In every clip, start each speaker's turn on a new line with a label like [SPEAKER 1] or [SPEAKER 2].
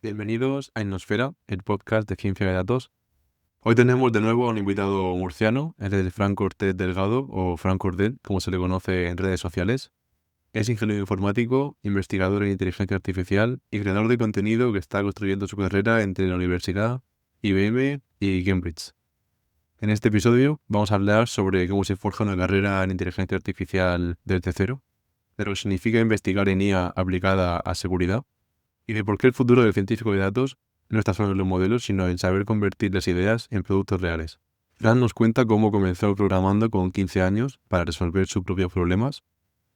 [SPEAKER 1] Bienvenidos a Innosfera, el podcast de ciencia de datos. Hoy tenemos de nuevo a un invitado murciano, él es Fran Cortés Delgado, o Fran Cordet, como se le conoce en redes sociales. Es ingeniero informático, investigador en inteligencia artificial y creador de contenido que está construyendo su carrera entre la universidad, IBM y Cambridge. En este episodio vamos a hablar sobre cómo se forja una carrera en inteligencia artificial desde cero, de lo que significa investigar en IA aplicada a seguridad, y de por qué el futuro del científico de datos no está solo en los modelos, sino en saber convertir las ideas en productos reales. Fran nos cuenta cómo comenzó programando con 15 años para resolver sus propios problemas,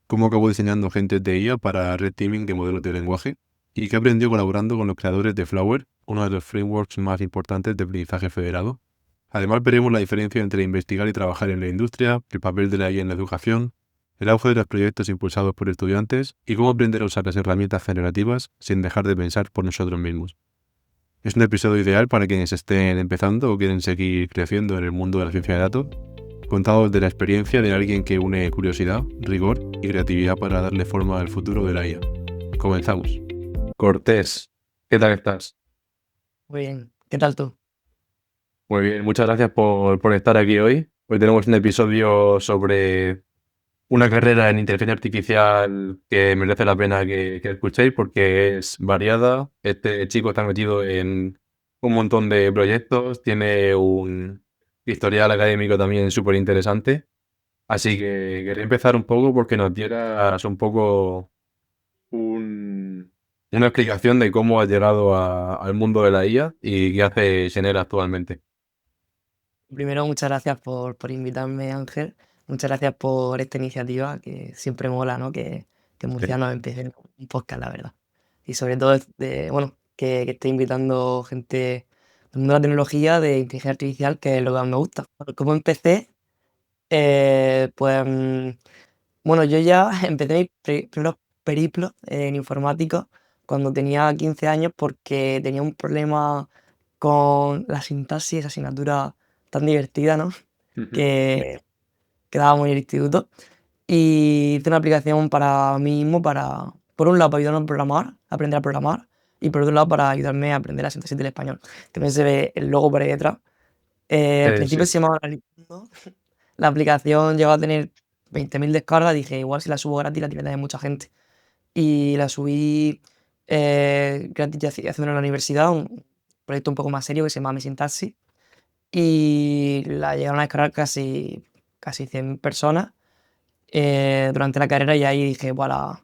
[SPEAKER 1] cómo acabó diseñando agentes de IA para red teaming de modelos de lenguaje, y qué aprendió colaborando con los creadores de Flower, uno de los frameworks más importantes de aprendizaje federado. Además veremos la diferencia entre investigar y trabajar en la industria, el papel de la IA en la educación, el auge de los proyectos impulsados por estudiantes y cómo aprender a usar las herramientas generativas sin dejar de pensar por nosotros mismos. Es un episodio ideal para quienes estén empezando o quieren seguir creciendo en el mundo de la ciencia de datos, contado desde la experiencia de alguien que une curiosidad, rigor y creatividad para darle forma al futuro de la IA. Comenzamos. Cortés, ¿qué tal estás?
[SPEAKER 2] Muy bien. ¿Qué tal tú?
[SPEAKER 1] Muy bien, muchas gracias por estar aquí hoy. Hoy tenemos un episodio sobre una carrera en inteligencia artificial que merece la pena que escuchéis porque es variada. Este chico está metido en un montón de proyectos, tiene un historial académico también súper interesante. Así que quería empezar un poco porque nos dieras un poco una explicación de cómo has llegado al mundo de la IA y qué hace Xenera actualmente.
[SPEAKER 2] Primero, muchas gracias por invitarme, Ángel. Muchas gracias por esta iniciativa que siempre mola, ¿no? Que
[SPEAKER 1] Sí.
[SPEAKER 2] Murcianos empiecen un podcast, la verdad. Y sobre todo, bueno, que esté invitando gente del mundo de la tecnología, de inteligencia artificial, que es lo que más me gusta. ¿Cómo empecé? Pues, bueno, yo ya empecé mis primeros periplos en informática cuando tenía 15 años porque tenía un problema con la sintaxis, esa asignatura tan divertida, ¿no?
[SPEAKER 1] Ujú.
[SPEAKER 2] Que, que dábamos en el instituto. Y hice una aplicación para mí mismo, por un lado, para ayudarme a programar, a aprender a programar, y por otro lado, para ayudarme a aprender la sintaxis del español. También se ve el logo por ahí detrás. Al principio
[SPEAKER 1] Sí.
[SPEAKER 2] se llamaba Analimundo. La aplicación llegó a tener 20.000 descargas. Dije, igual si la subo gratis la tiene también mucha gente. Y la subí gratis ya haciendo en la universidad, un proyecto un poco más serio que se llama Mi Sintaxis. Y la llegaron a descargar casi 100 personas durante la carrera, y ahí dije, voilà.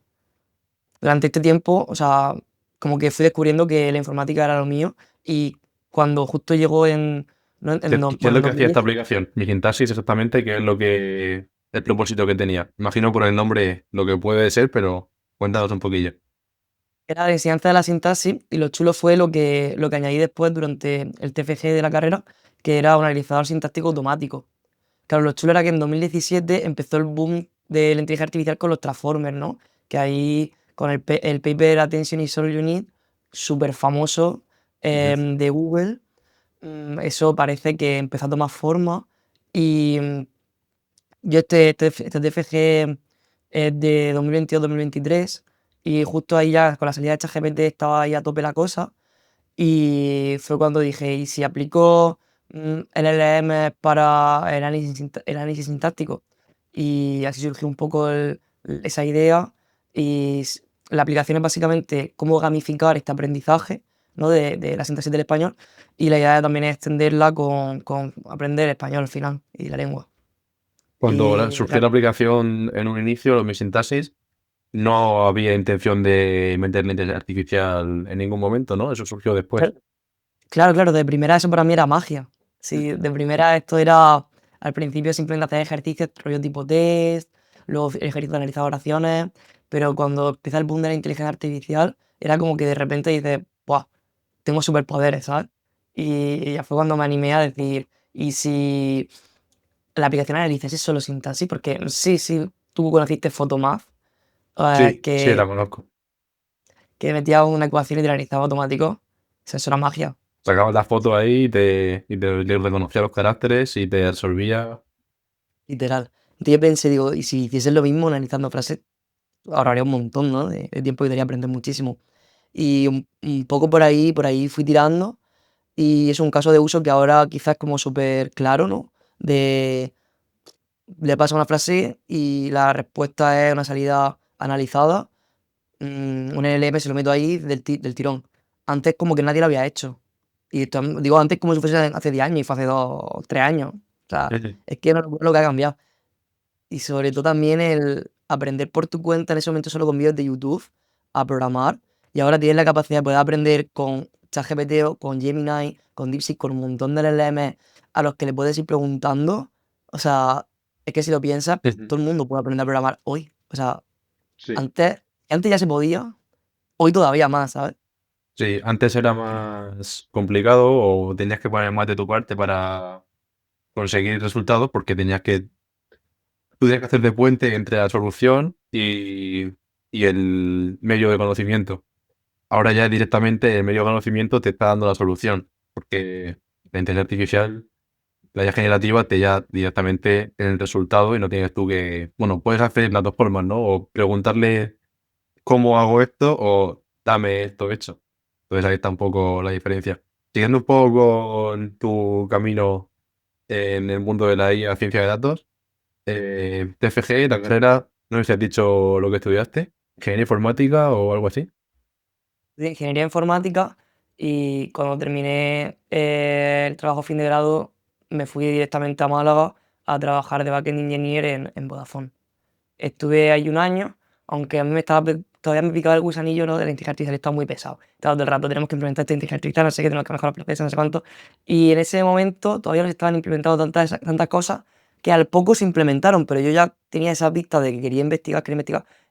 [SPEAKER 2] Durante este tiempo, o sea, como que fui descubriendo que la informática era lo mío, y cuando justo llegó en, no,
[SPEAKER 1] ¿Qué es
[SPEAKER 2] bueno,
[SPEAKER 1] lo
[SPEAKER 2] en
[SPEAKER 1] que hacía esta
[SPEAKER 2] 2010,
[SPEAKER 1] aplicación? Mi sintaxis exactamente, qué es lo que el propósito que tenía. Imagino por el nombre lo que puede ser, pero cuéntanos un poquillo.
[SPEAKER 2] era la enseñanza de la sintaxis, y lo chulo fue lo que añadí después durante el TFG de la carrera, que era un analizador sintáctico automático. Claro, lo chulo era que en 2017 empezó el boom de la inteligencia artificial con los transformers, ¿no? Que ahí, con el paper Attention is All You Need, súper famoso,
[SPEAKER 1] Ujú.
[SPEAKER 2] de Google, eso parece que empezó a tomar forma. Y yo este TFG es de 2022-2023, y justo ahí ya con la salida de ChatGPT estaba ahí a tope la cosa. Y fue cuando dije, ¿y si aplico LLM para el análisis sintáctico? Y así surgió un poco esa idea. Y la aplicación es básicamente cómo gamificar este aprendizaje, ¿no? de la sintaxis del español. Y la idea también es extenderla con aprender español al final y la lengua.
[SPEAKER 1] Cuando
[SPEAKER 2] Y
[SPEAKER 1] surgió la aplicación en un inicio, mi sintaxis, no había intención de meter la inteligencia artificial en ningún momento, ¿no? Eso surgió después.
[SPEAKER 2] claro, claro, de primera eso para mí era magia. Sí, de primera esto era al principio simplemente hacer ejercicios, rollo tipo test, luego ejercicios de analizar oraciones, pero cuando empieza el boom de la inteligencia artificial, era como que de repente dices, ¡buah! Tengo superpoderes, ¿sabes? Y ya fue cuando me animé a decir, ¿y si la aplicación analizase solo sintaxis? Porque sí, sí, tú conociste Photomath,
[SPEAKER 1] Sí, sí,
[SPEAKER 2] que,
[SPEAKER 1] la conozco.
[SPEAKER 2] que metía una ecuación y te la analizaba automático. O sea, eso era magia.
[SPEAKER 1] Sacabas la foto ahí le reconocía los caracteres y te resolvía.
[SPEAKER 2] Literal. Entonces yo pensé, digo, y si hiciesen lo mismo analizando frases, ahorraría un montón, ¿no? De tiempo, y daría aprender muchísimo. Y un poco por ahí fui tirando. Y es un caso de uso que ahora quizás es como súper claro, ¿no? De le pasa una frase y la respuesta es una salida analizada. Un LLM se lo meto ahí del tirón. Antes como que nadie lo había hecho. Y digo antes como si fuese hace 10 años y fue hace 2, 3 años. O sea,
[SPEAKER 1] Ujú.
[SPEAKER 2] es que no es lo que ha cambiado. Y sobre todo también el aprender por tu cuenta en ese momento solo con vídeos de YouTube a programar. Y ahora tienes la capacidad de poder aprender con ChatGPT o con Gemini, con DeepSeek, con un montón de LLM a los que le puedes ir preguntando. O sea, es que si lo piensas,
[SPEAKER 1] Ujú.
[SPEAKER 2] todo el mundo puede aprender a programar hoy. O sea,
[SPEAKER 1] Sí.
[SPEAKER 2] antes ya se podía, hoy todavía más, ¿sabes?
[SPEAKER 1] Sí, antes era más complicado o tenías que poner más de tu parte para conseguir resultados porque tú tenías que hacer de puente entre la solución y el medio de conocimiento. Ahora ya directamente el medio de conocimiento te está dando la solución porque la inteligencia artificial, la IA generativa, te ya directamente en el resultado y no tienes tú que, bueno, puedes hacer las dos formas, ¿no? O preguntarle cómo hago esto o dame esto hecho. Entonces ahí está un poco la diferencia. Siguiendo un poco con tu camino en el mundo de la IA, ciencia de datos, TFG, la carrera, no sé si has dicho lo que estudiaste, ingeniería informática o algo así.
[SPEAKER 2] De ingeniería informática y cuando terminé el trabajo fin de grado me fui directamente a Málaga a trabajar de backend engineer en Vodafone. Estuve ahí un año, aunque a mí todavía me picaba el gusanillo, ¿no? De la inteligencia artificial, estaba muy pesado. Estaba todo el rato, tenemos que implementar esta inteligencia artificial, no sé qué, tenemos que mejorar procesos, no sé cuánto. Y en ese momento todavía no se estaban implementando tantas cosas que al poco se implementaron, pero yo ya tenía esa vista de que quería investigar,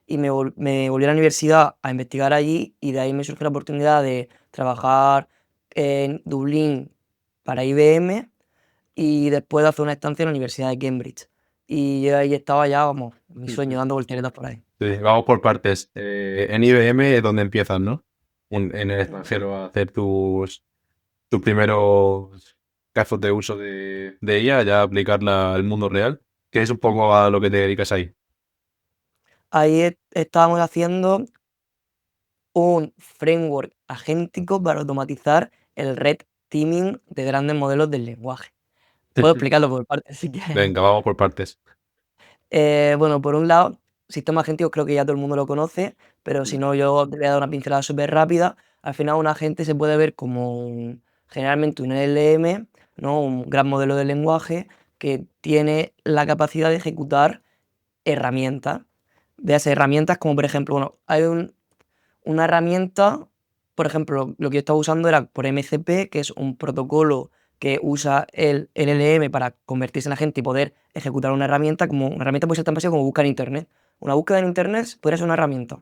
[SPEAKER 2] y me volví a la universidad a investigar allí, y de ahí me surgió la oportunidad de trabajar en Dublín para IBM y después de hacer una estancia en la Universidad de Cambridge. Y yo ahí estaba ya, vamos, mi sueño, dando volteretas por ahí.
[SPEAKER 1] Sí, vamos por partes. En IBM es donde empiezas, ¿no? En el
[SPEAKER 2] Ujú.
[SPEAKER 1] extranjero a hacer tus primeros casos de uso de IA, ya aplicarla al mundo real, que es un poco a lo que te dedicas ahí.
[SPEAKER 2] Ahí estábamos haciendo un framework agéntico para automatizar el red teaming de grandes modelos del lenguaje. Puedo explicarlo por partes si quieres.
[SPEAKER 1] Venga, vamos por partes.
[SPEAKER 2] Bueno, por un lado, sistema agéntico creo que ya todo el mundo lo conoce, pero si no, yo te voy a dar una pincelada súper rápida. Al final, un agente se puede ver como generalmente un LLM, ¿no? Un gran modelo de lenguaje que tiene la capacidad de ejecutar herramientas. Véase herramientas como, por ejemplo, bueno, hay una herramienta, por ejemplo, lo que yo estaba usando era por MCP, que es un protocolo que usa el LLM para convertirse en agente y poder ejecutar una herramienta. Como una herramienta puede ser tan básica como buscar en internet. Una búsqueda en internet podría ser una herramienta.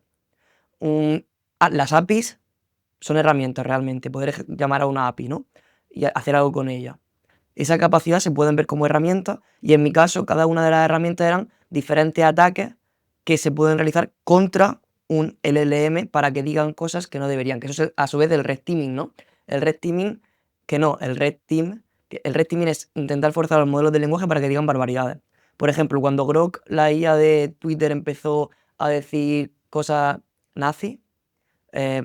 [SPEAKER 2] Las APIs son herramientas realmente, poder llamar a una API, ¿no? Y hacer algo con ella. Esa capacidad se pueden ver como herramientas, y en mi caso cada una de las herramientas eran diferentes ataques que se pueden realizar contra un LLM para que digan cosas que no deberían, que eso es a su vez del red teaming, ¿no? El red teaming, que no, el red teaming es intentar forzar a los modelos de lenguaje para que digan barbaridades. Por ejemplo, cuando Grok, la IA de Twitter, empezó a decir cosas nazi,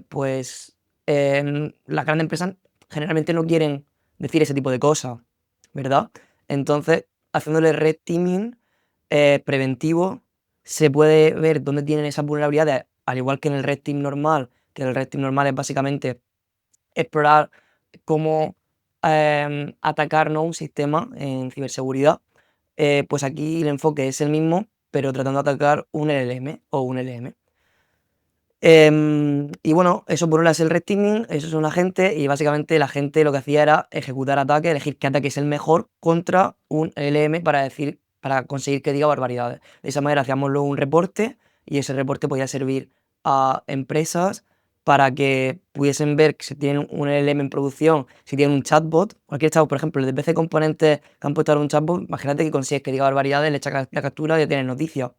[SPEAKER 2] pues las grandes empresas generalmente no quieren decir ese tipo de cosas, ¿verdad? Entonces, haciéndole red teaming preventivo, se puede ver dónde tienen esas vulnerabilidades, al igual que en el red team normal, que el red team normal es básicamente explorar cómo atacar, ¿no?, un sistema en ciberseguridad. Pues aquí el enfoque es el mismo, pero tratando de atacar un LLM o un LM. Y bueno, eso por un lado es el red teaming, eso es un agente, y básicamente la gente lo que hacía era ejecutar ataques, elegir qué ataque es el mejor contra un LM para conseguir que diga barbaridades. De esa manera hacíamos luego un reporte, y ese reporte podía servir a empresas para que pudiesen ver que si tienen un LM en producción, si tienen un chatbot, cualquier chatbot, por ejemplo, el de PC Componentes que han puesto ahora un chatbot, imagínate que consigues que diga barbaridades, le echas la captura y ya tienes noticias.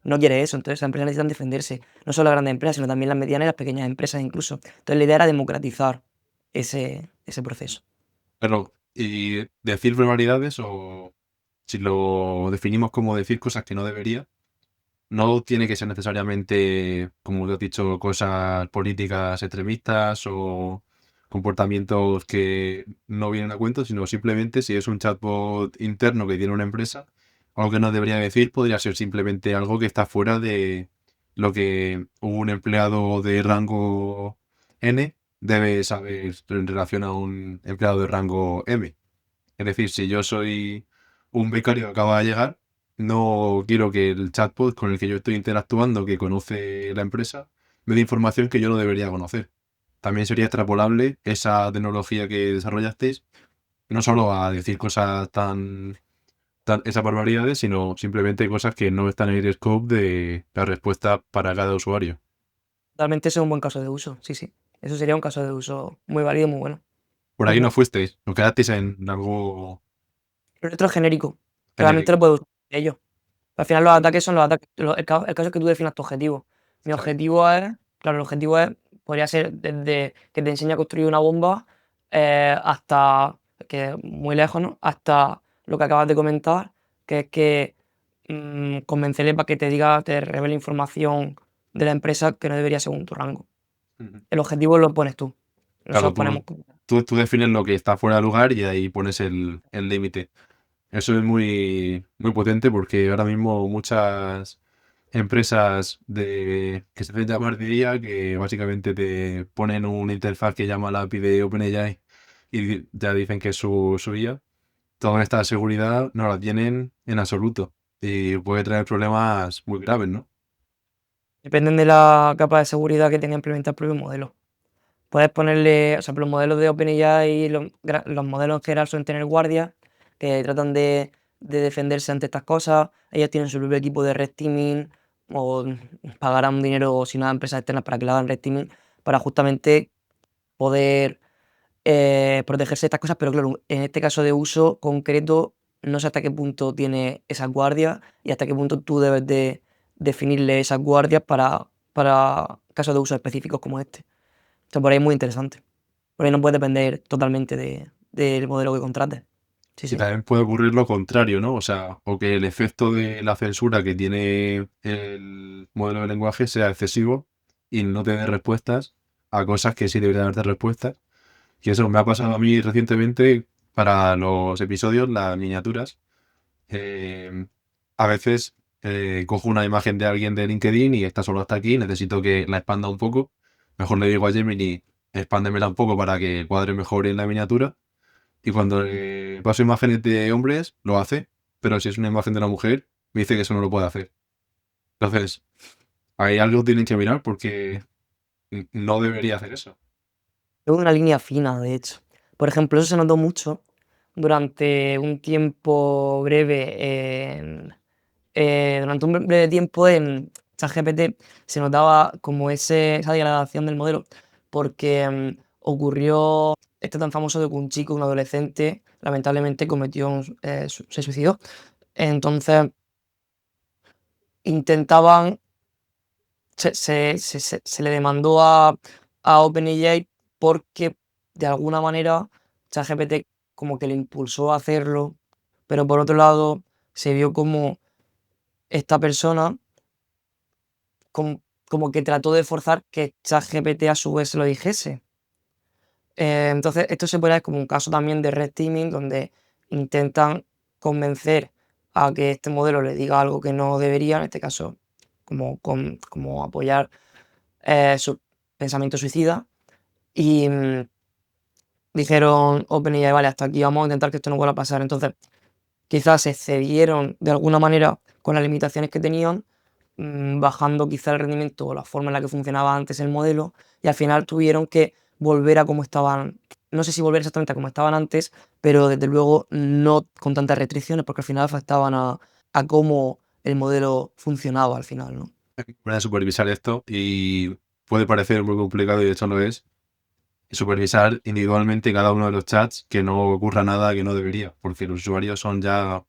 [SPEAKER 2] No quiere eso, entonces las empresas necesitan defenderse. No solo las grandes empresas, sino también las medianas y las pequeñas empresas incluso. Entonces la idea era democratizar ese proceso.
[SPEAKER 1] Pero, ¿y decir barbaridades o si lo definimos como decir cosas que no debería? no tiene que ser necesariamente, como te he dicho, cosas políticas extremistas o comportamientos que no vienen a cuento, sino simplemente si es un chatbot interno que tiene una empresa, algo que no debería decir podría ser simplemente algo que está fuera de lo que un empleado de rango N debe saber en relación a un empleado de rango M. Es decir, si yo soy un becario que acaba de llegar, no quiero que el chatbot con el que yo estoy interactuando, que conoce la empresa, me dé información que yo no debería conocer. También sería extrapolable esa tecnología que desarrollasteis, no solo a decir cosas esas barbaridades, sino simplemente cosas que no están en el scope de la respuesta para cada usuario.
[SPEAKER 2] Realmente ese es un buen caso de uso, sí, sí. Eso sería un caso de uso muy válido y muy bueno.
[SPEAKER 1] Por ahí no
[SPEAKER 2] Ujú.
[SPEAKER 1] fuisteis, os quedasteis en algo
[SPEAKER 2] Pero esto es genérico. Realmente
[SPEAKER 1] genérico.
[SPEAKER 2] lo puedo usar ellos. Al final los ataques son los ataques. El caso es que tú definas tu objetivo. Mi
[SPEAKER 1] Claro.
[SPEAKER 2] objetivo es, claro, el objetivo es, podría ser desde que te enseñe a construir una bomba hasta, que muy lejos, ¿no? Hasta lo que acabas de comentar, que es que convencerle para que te diga, te revele información de la empresa que no debería según tu rango.
[SPEAKER 1] Ujú.
[SPEAKER 2] El objetivo lo pones tú.
[SPEAKER 1] Claro,
[SPEAKER 2] Nosotros ponemos.
[SPEAKER 1] tú defines lo que está fuera de lugar y ahí pones el límite. Eso es muy, muy potente porque ahora mismo muchas empresas que se hacen llamar de IA, que básicamente te ponen una interfaz que llama la API de OpenAI y ya dicen que es su IA, toda esta seguridad no la tienen en absoluto y puede traer problemas muy graves, ¿no?
[SPEAKER 2] Dependen de la capa de seguridad que tenga implementado el propio modelo. Puedes ponerle, o sea, los modelos de OpenAI y los modelos en general suelen tener guardias que tratan de defenderse ante estas cosas. Ellos tienen su propio equipo de red teaming o pagarán dinero o si no a empresas externas para que le hagan red teaming para justamente poder protegerse de estas cosas. Pero claro, en este caso de uso concreto, no sé hasta qué punto tiene esas guardias y hasta qué punto tú debes de definirle esas guardias para casos de uso específicos como este. O sea, por ahí es muy interesante. Por ahí no puede depender totalmente del modelo que contrates. Sí,
[SPEAKER 1] Y
[SPEAKER 2] sí.
[SPEAKER 1] también puede ocurrir lo contrario, ¿no? O sea, o que el efecto de la censura que tiene el modelo de lenguaje sea excesivo y no te dé respuestas a cosas que sí deberían darte respuestas. Y eso me ha pasado a mí recientemente para los episodios, las miniaturas. Eh, a veces cojo una imagen de alguien de LinkedIn y está solo hasta aquí, necesito que la expanda un poco. Mejor le digo a Gemini, expándemela un poco para que cuadre mejor en la miniatura. Y cuando le paso imágenes de hombres, lo hace. Pero si es una imagen de una mujer, me dice que eso no lo puede hacer. Entonces, hay algo que tienen que mirar porque no debería hacer eso.
[SPEAKER 2] Es una línea fina, de hecho. Por ejemplo, eso se notó mucho durante un tiempo breve durante un breve tiempo en ChatGPT se notaba como esa degradación del modelo, porque ocurrió esto tan famoso de que un chico, un adolescente, lamentablemente se suicidó. Entonces intentaban se le demandó a OpenAI porque de alguna manera ChatGPT como que le impulsó a hacerlo, pero por otro lado se vio como esta persona como que trató de forzar que ChatGPT a su vez se lo dijese. Entonces esto se puede ver como un caso también de red teaming donde intentan convencer a que este modelo le diga algo que no debería, en este caso como apoyar su pensamiento suicida. Y dijeron OpenAI, vale, hasta aquí vamos a intentar que esto no vuelva a pasar. Entonces, quizás se cedieron de alguna manera con las limitaciones que tenían, bajando quizá el rendimiento o la forma en la que funcionaba antes el modelo, y al final tuvieron que volver a como estaban. No sé si volver exactamente a como estaban antes, pero desde luego no con tantas restricciones, porque al final afectaban a cómo el modelo funcionaba al final, ¿no?
[SPEAKER 1] Van a supervisar esto y puede parecer muy complicado y de hecho lo es. Supervisar individualmente cada uno de los chats que no ocurra nada que no debería, porque los usuarios son ya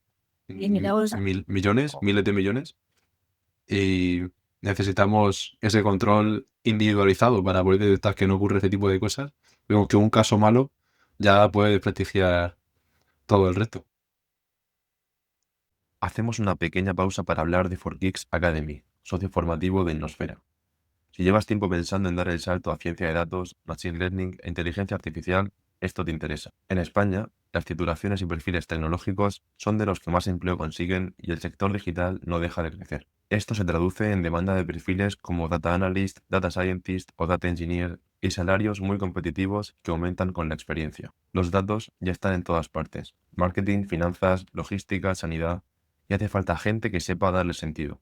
[SPEAKER 1] millones, miles de millones y necesitamos ese control individualizado para poder detectar que no ocurre este tipo de cosas. Vemos que un caso malo ya puede desprestigiar todo el resto. Hacemos una pequeña pausa para hablar de 4Geeks Academy, socio formativo de Innosfera. Si llevas tiempo pensando en dar el salto a ciencia de datos, machine learning e inteligencia artificial, esto te interesa. En España, las titulaciones y perfiles tecnológicos son de los que más empleo consiguen y el sector digital no deja de crecer. Esto se traduce en demanda de perfiles como Data Analyst, Data Scientist o Data Engineer y salarios muy competitivos que aumentan con la experiencia. Los datos ya están en todas partes: marketing, finanzas, logística, sanidad, y hace falta gente que sepa darle sentido.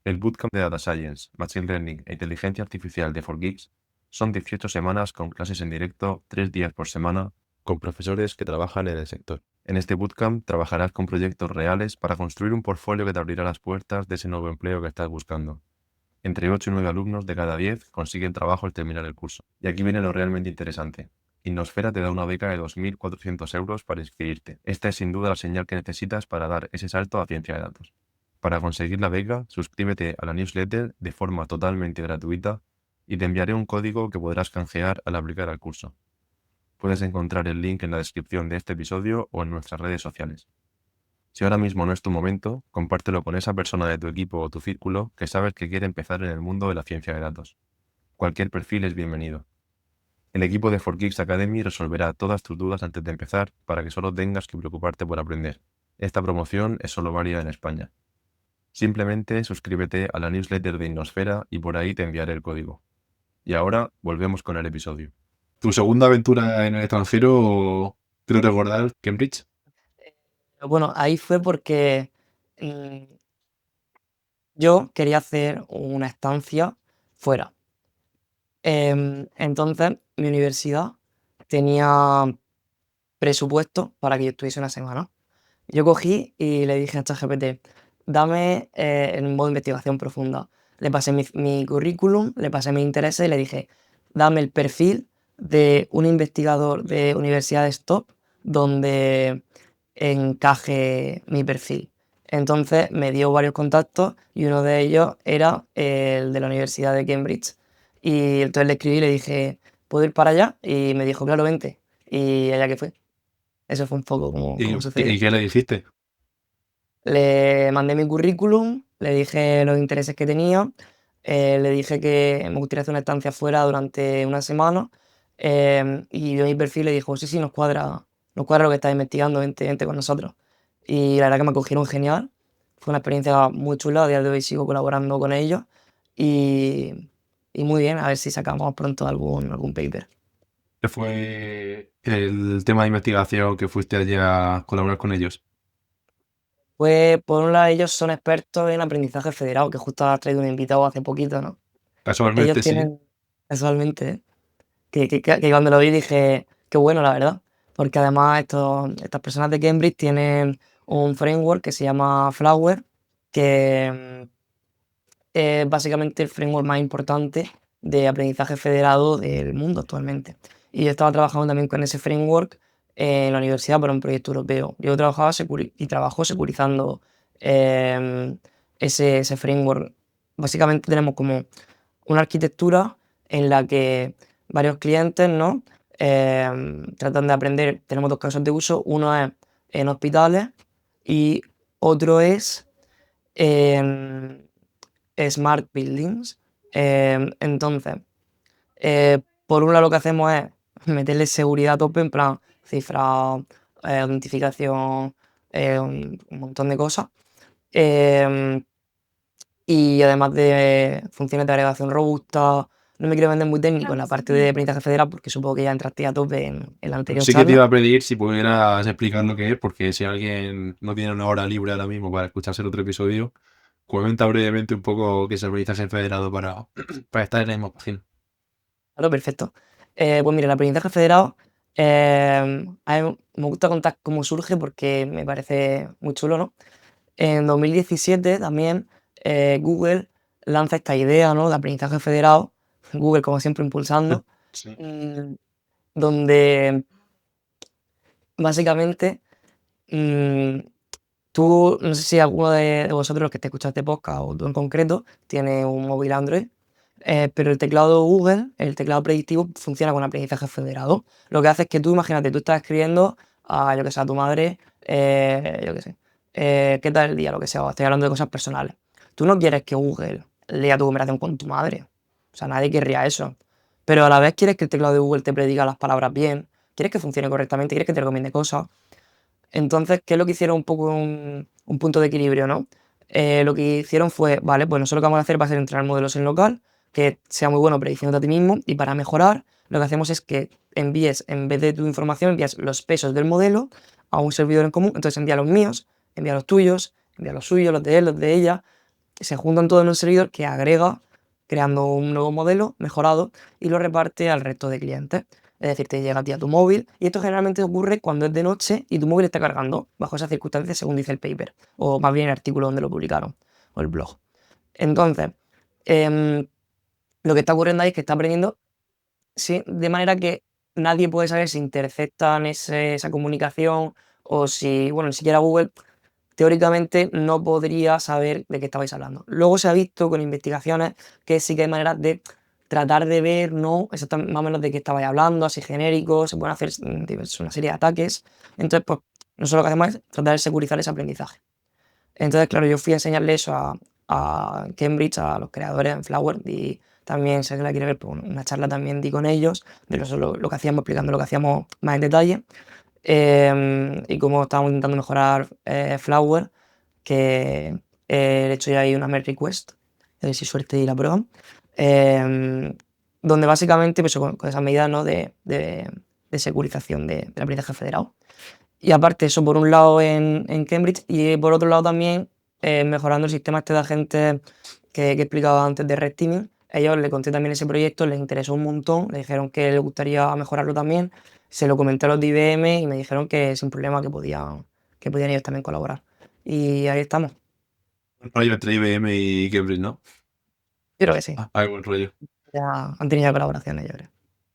[SPEAKER 1] El Bootcamp de Data Science, Machine Learning e Inteligencia Artificial de 4Geeks son 18 semanas con clases en directo 3 días por semana con profesores que trabajan en el sector. En este bootcamp trabajarás con proyectos reales para construir un portfolio que te abrirá las puertas de ese nuevo empleo que estás buscando. Entre 8 y 9 alumnos de cada 10 consiguen trabajo al terminar el curso. Y aquí viene lo realmente interesante. Innosfera te da una beca de 2.400 euros para inscribirte. Esta es sin duda la señal que necesitas para dar ese salto a ciencia de datos. Para conseguir la beca, suscríbete a la newsletter de forma totalmente gratuita y te enviaré un código que podrás canjear al aplicar al curso. Puedes encontrar el link en la descripción de este episodio o en nuestras redes sociales. Si ahora mismo no es tu momento, compártelo con esa persona de tu equipo o tu círculo que sabes que quiere empezar en el mundo de la ciencia de datos. Cualquier perfil es bienvenido. El equipo de 4Geeks Academy resolverá todas tus dudas antes de empezar para que solo tengas que preocuparte por aprender. Esta promoción es solo válida en España. Simplemente suscríbete a la newsletter de Innosfera y por ahí te enviaré el código. Y ahora volvemos con el episodio. ¿Tu segunda aventura en el extranjero, creo recordar, Cambridge?
[SPEAKER 2] Bueno, ahí fue porque mm, yo quería hacer una estancia fuera. Entonces, mi universidad tenía presupuesto para que yo estuviese una semana. Yo cogí y le dije a ChatGPT, dame en modo investigación profunda. Le pasé mi currículum, le pasé mis intereses y le dije, dame el perfil de un investigador de universidades top donde encaje mi perfil. Entonces me dio varios contactos y uno de ellos era el de la Universidad de Cambridge. Y entonces le escribí y le dije, ¿puedo ir para allá? Y me dijo, claro, vente. Y allá que fue. Eso fue un poco como sucedió.
[SPEAKER 1] ¿Y qué le dijiste?
[SPEAKER 2] Le mandé mi currículum, le dije los intereses que tenía, le dije que me gustaría hacer una estancia fuera durante una semana, y vio mi perfil y le dijo, sí, sí, nos cuadra lo que estás investigando, vente, vente con nosotros. Y la verdad que me acogieron genial, fue una experiencia muy chula, a día de hoy sigo colaborando con ellos y, y muy bien, a ver si sacamos pronto algún paper.
[SPEAKER 1] ¿Qué fue el tema de investigación que fuiste allí a colaborar con ellos?
[SPEAKER 2] Pues por un lado ellos son expertos en aprendizaje federado, que justo has traído un invitado hace poquito, ¿no? Ellos
[SPEAKER 1] Casualmente sí.
[SPEAKER 2] tienen, casualmente, ¿eh? Que cuando lo vi dije, qué bueno, la verdad. Porque además estas personas de Cambridge tienen un framework que se llama Flower, que es básicamente el framework más importante de aprendizaje federado del mundo actualmente. Y yo estaba trabajando también con ese framework en la universidad para un proyecto europeo. Yo trabajaba y trabajo securizando ese framework. Básicamente tenemos como una arquitectura en la que varios clientes, ¿no? Tratan de aprender. Tenemos dos casos de uso. Uno es en hospitales y otro es en smart buildings. Entonces, por un lado lo que hacemos es meterle seguridad a tope, en plan cifrado, autentificación, un montón de cosas. Em, y además de funciones de agregación robusta, no me quiero vender muy técnico en la parte de aprendizaje federal porque supongo que ya entraste a tope en la anterior
[SPEAKER 1] Sí que te
[SPEAKER 2] charla.
[SPEAKER 1] iba a pedir si pudieras explicar lo que es, porque si alguien no tiene una hora libre ahora mismo para escucharse el otro episodio, comenta brevemente un poco qué es el aprendizaje federado para estar en la misma página.
[SPEAKER 2] Claro, perfecto. Pues mira, el aprendizaje federado, a mí me gusta contar cómo surge porque me parece muy chulo, ¿no? En 2017 también Google lanza esta idea, ¿no? De aprendizaje federado, Google como siempre impulsando,
[SPEAKER 1] Sí.
[SPEAKER 2] mm, donde básicamente mm, tú, no sé si alguno de vosotros los que te escuchas este podcast o tú en concreto, tiene un móvil Android, pero el teclado Google, el teclado predictivo, funciona con aprendizaje federado. Lo que hace es que tú, imagínate, tú estás escribiendo a, yo que sé, a tu madre, yo qué sé, ¿qué tal el día? Lo que sea, o estoy hablando de cosas personales. Tú no quieres que Google lea tu conversación con tu madre. O sea, nadie querría eso. Pero a la vez quieres que el teclado de Google te prediga las palabras bien, quieres que funcione correctamente, quieres que te recomiende cosas. Entonces, ¿qué es lo que hicieron un poco un punto de equilibrio, ¿no? Lo que hicieron fue, vale, pues nosotros lo que vamos a hacer va a ser entrenar modelos en local, que sea muy bueno prediciéndote a ti mismo, y para mejorar, lo que hacemos es que envíes, en vez de tu información, envías los pesos del modelo a un servidor en común, entonces envía los míos, envía los tuyos, envía los suyos, los de él, los de ella, se juntan todos en un servidor que agrega, creando un nuevo modelo mejorado, y lo reparte al resto de clientes. Es decir, te llega a ti a tu móvil, y esto generalmente ocurre cuando es de noche y tu móvil está cargando, bajo esas circunstancias, según dice el paper, o más bien el artículo donde lo publicaron, o el blog. Entonces, em, lo que está ocurriendo ahí es que está aprendiendo, sí, de manera que nadie puede saber si interceptan esa comunicación o si, bueno, ni siquiera Google teóricamente no podría saber de qué estabais hablando. Luego se ha visto con investigaciones que sí que hay maneras de tratar de ver, ¿no? Exactamente, más o menos de qué estabais hablando, así genérico, se pueden hacer una serie de ataques. Entonces, pues, nosotros lo que hacemos es tratar de securizar ese aprendizaje. Entonces, claro, yo fui a enseñarle eso a Cambridge, a los creadores en Flower, y también, sé que la quiere ver, pues, una charla también di con ellos, de lo que hacíamos, explicando lo que hacíamos más en detalle, y cómo estábamos intentando mejorar Flower, que he hecho ya ahí una merge request, a ver si suerte y la prueban, donde básicamente, pues, con esas medidas, ¿no? de securización del aprendizaje federado. Y aparte eso, por un lado en Cambridge, y por otro lado también mejorando el sistema este de agentes que explicaba antes de Red Teaming. Ellos le conté también ese proyecto, les interesó un montón, le dijeron que les gustaría mejorarlo también, se lo comenté a los de IBM y me dijeron que sin problema que podían ellos también colaborar. Y ahí estamos.
[SPEAKER 1] Un rollo entre IBM y Cambridge, ¿no?
[SPEAKER 2] Yo creo que sí.
[SPEAKER 1] Hay buen rollo.
[SPEAKER 2] Ya han tenido colaboraciones, yo creo.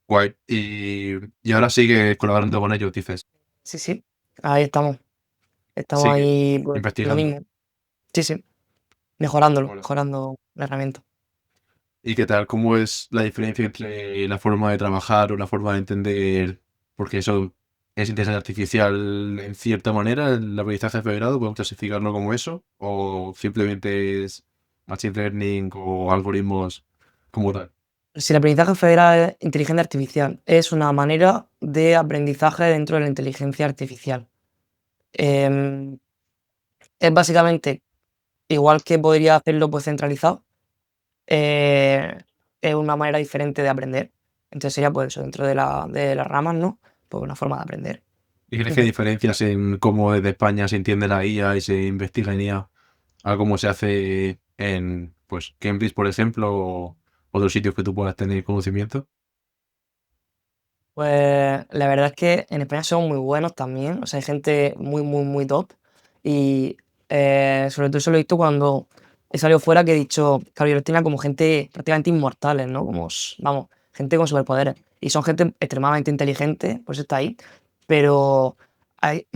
[SPEAKER 1] Guay. Y ahora sigue colaborando con ellos, dices.
[SPEAKER 2] Sí, sí. Ahí estamos. Estamos
[SPEAKER 1] Sigue
[SPEAKER 2] ahí, pues, lo
[SPEAKER 1] investigando.
[SPEAKER 2] mismo. Sí, sí. Mejorándolo,
[SPEAKER 1] Mola.
[SPEAKER 2] mejorando la herramienta.
[SPEAKER 1] ¿Y qué tal? ¿Cómo es la diferencia entre la forma de trabajar o la forma de entender? Porque eso es inteligencia artificial en cierta manera, el aprendizaje federado, podemos clasificarlo como eso, o simplemente es machine learning o algoritmos como tal.
[SPEAKER 2] Si el aprendizaje federal es inteligencia artificial, es una manera de aprendizaje dentro de la inteligencia artificial. Em, es básicamente igual que podría hacerlo, pues, centralizado, eh, es una manera diferente de aprender. Entonces sería, pues, eso, dentro de las ramas, ¿no? Pues una forma de aprender.
[SPEAKER 1] ¿Y crees que hay
[SPEAKER 2] Ujú.
[SPEAKER 1] diferencias en cómo desde España se entiende la IA y se investiga en IA a cómo se hace en, pues, Cambridge, por ejemplo, o otros sitios que tú puedas tener conocimiento?
[SPEAKER 2] Pues la verdad es que en España son muy buenos también, o sea, hay gente muy, muy, muy top. Y sobre todo eso lo he visto cuando he salido fuera, que he dicho, claro, yo los tenía como gente prácticamente inmortales, ¿no? Como, vamos, gente con superpoderes. Y son gente extremadamente inteligente, pues está ahí. Pero hay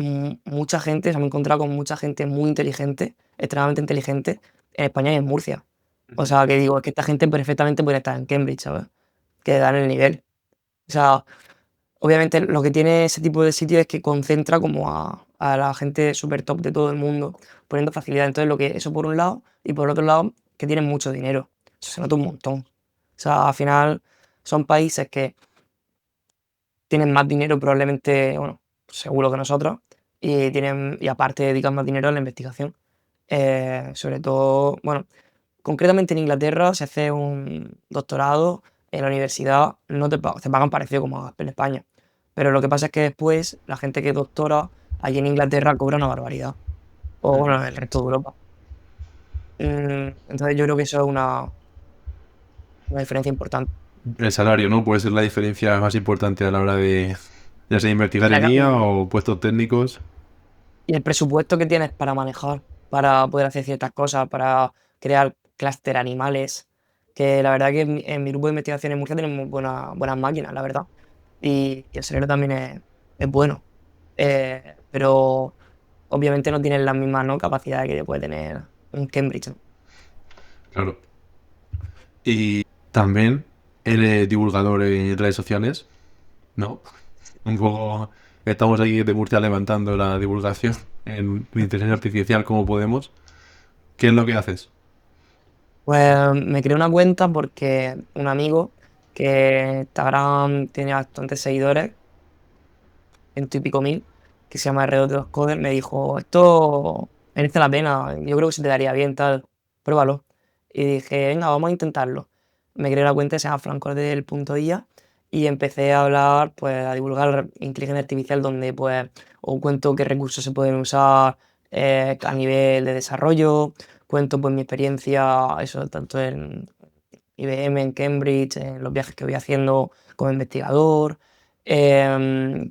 [SPEAKER 2] mucha gente, o sea, me he encontrado con mucha gente muy inteligente, extremadamente inteligente, en España y en Murcia. O sea, que digo, es que esta gente perfectamente puede estar en Cambridge, ¿sabes? Que dan el nivel. O sea, obviamente lo que tiene ese tipo de sitio es que concentra como a la gente súper top de todo el mundo, poniendo facilidad. Entonces, eso por un lado, y por otro lado, que tienen mucho dinero. Eso se nota un montón. O sea, al final son países que tienen más dinero probablemente, bueno, seguro que nosotros, y aparte dedican más dinero a la investigación. Sobre todo, bueno, concretamente en Inglaterra, si haces un doctorado en la universidad, no te pagan parecido como en España. Pero lo que pasa es que después la gente que doctora allí en Inglaterra cobra una barbaridad. O bueno,
[SPEAKER 1] Ujú.
[SPEAKER 2] en el resto de Europa. Entonces yo creo que eso es una diferencia importante.
[SPEAKER 1] El salario, ¿no? Puede ser la diferencia más importante a la hora de, ya sea investigar
[SPEAKER 2] Y,
[SPEAKER 1] en
[SPEAKER 2] la-
[SPEAKER 1] IA
[SPEAKER 2] y-
[SPEAKER 1] o puestos técnicos.
[SPEAKER 2] y el presupuesto que tienes para manejar, para poder hacer ciertas cosas, para crear clúster animales, que la verdad que en mi grupo de investigación en Murcia tenemos buenas máquinas, la verdad. Y el salario también es bueno. Pero obviamente no tienen las mismas, ¿no? capacidades que puede tener un Cambridge, ¿no?
[SPEAKER 1] Claro. Y también eres divulgador en redes sociales, ¿no? Un poco estamos aquí de Murcia levantando la divulgación en inteligencia artificial como podemos. ¿Qué es lo que haces?
[SPEAKER 2] Pues me creé una cuenta porque un amigo que Instagram tiene bastantes seguidores, ciento y pico mil, que se llama R2 de los Coders, me dijo, esto merece la pena, yo creo que se te daría bien, tal, pruébalo. Y dije, venga, vamos a intentarlo. Me creé la cuenta, se llama francordel.ia y empecé a hablar, pues a divulgar inteligencia artificial donde pues os cuento qué recursos se pueden usar a nivel de desarrollo, cuento pues mi experiencia, eso tanto en IBM, en Cambridge, en los viajes que voy haciendo como investigador.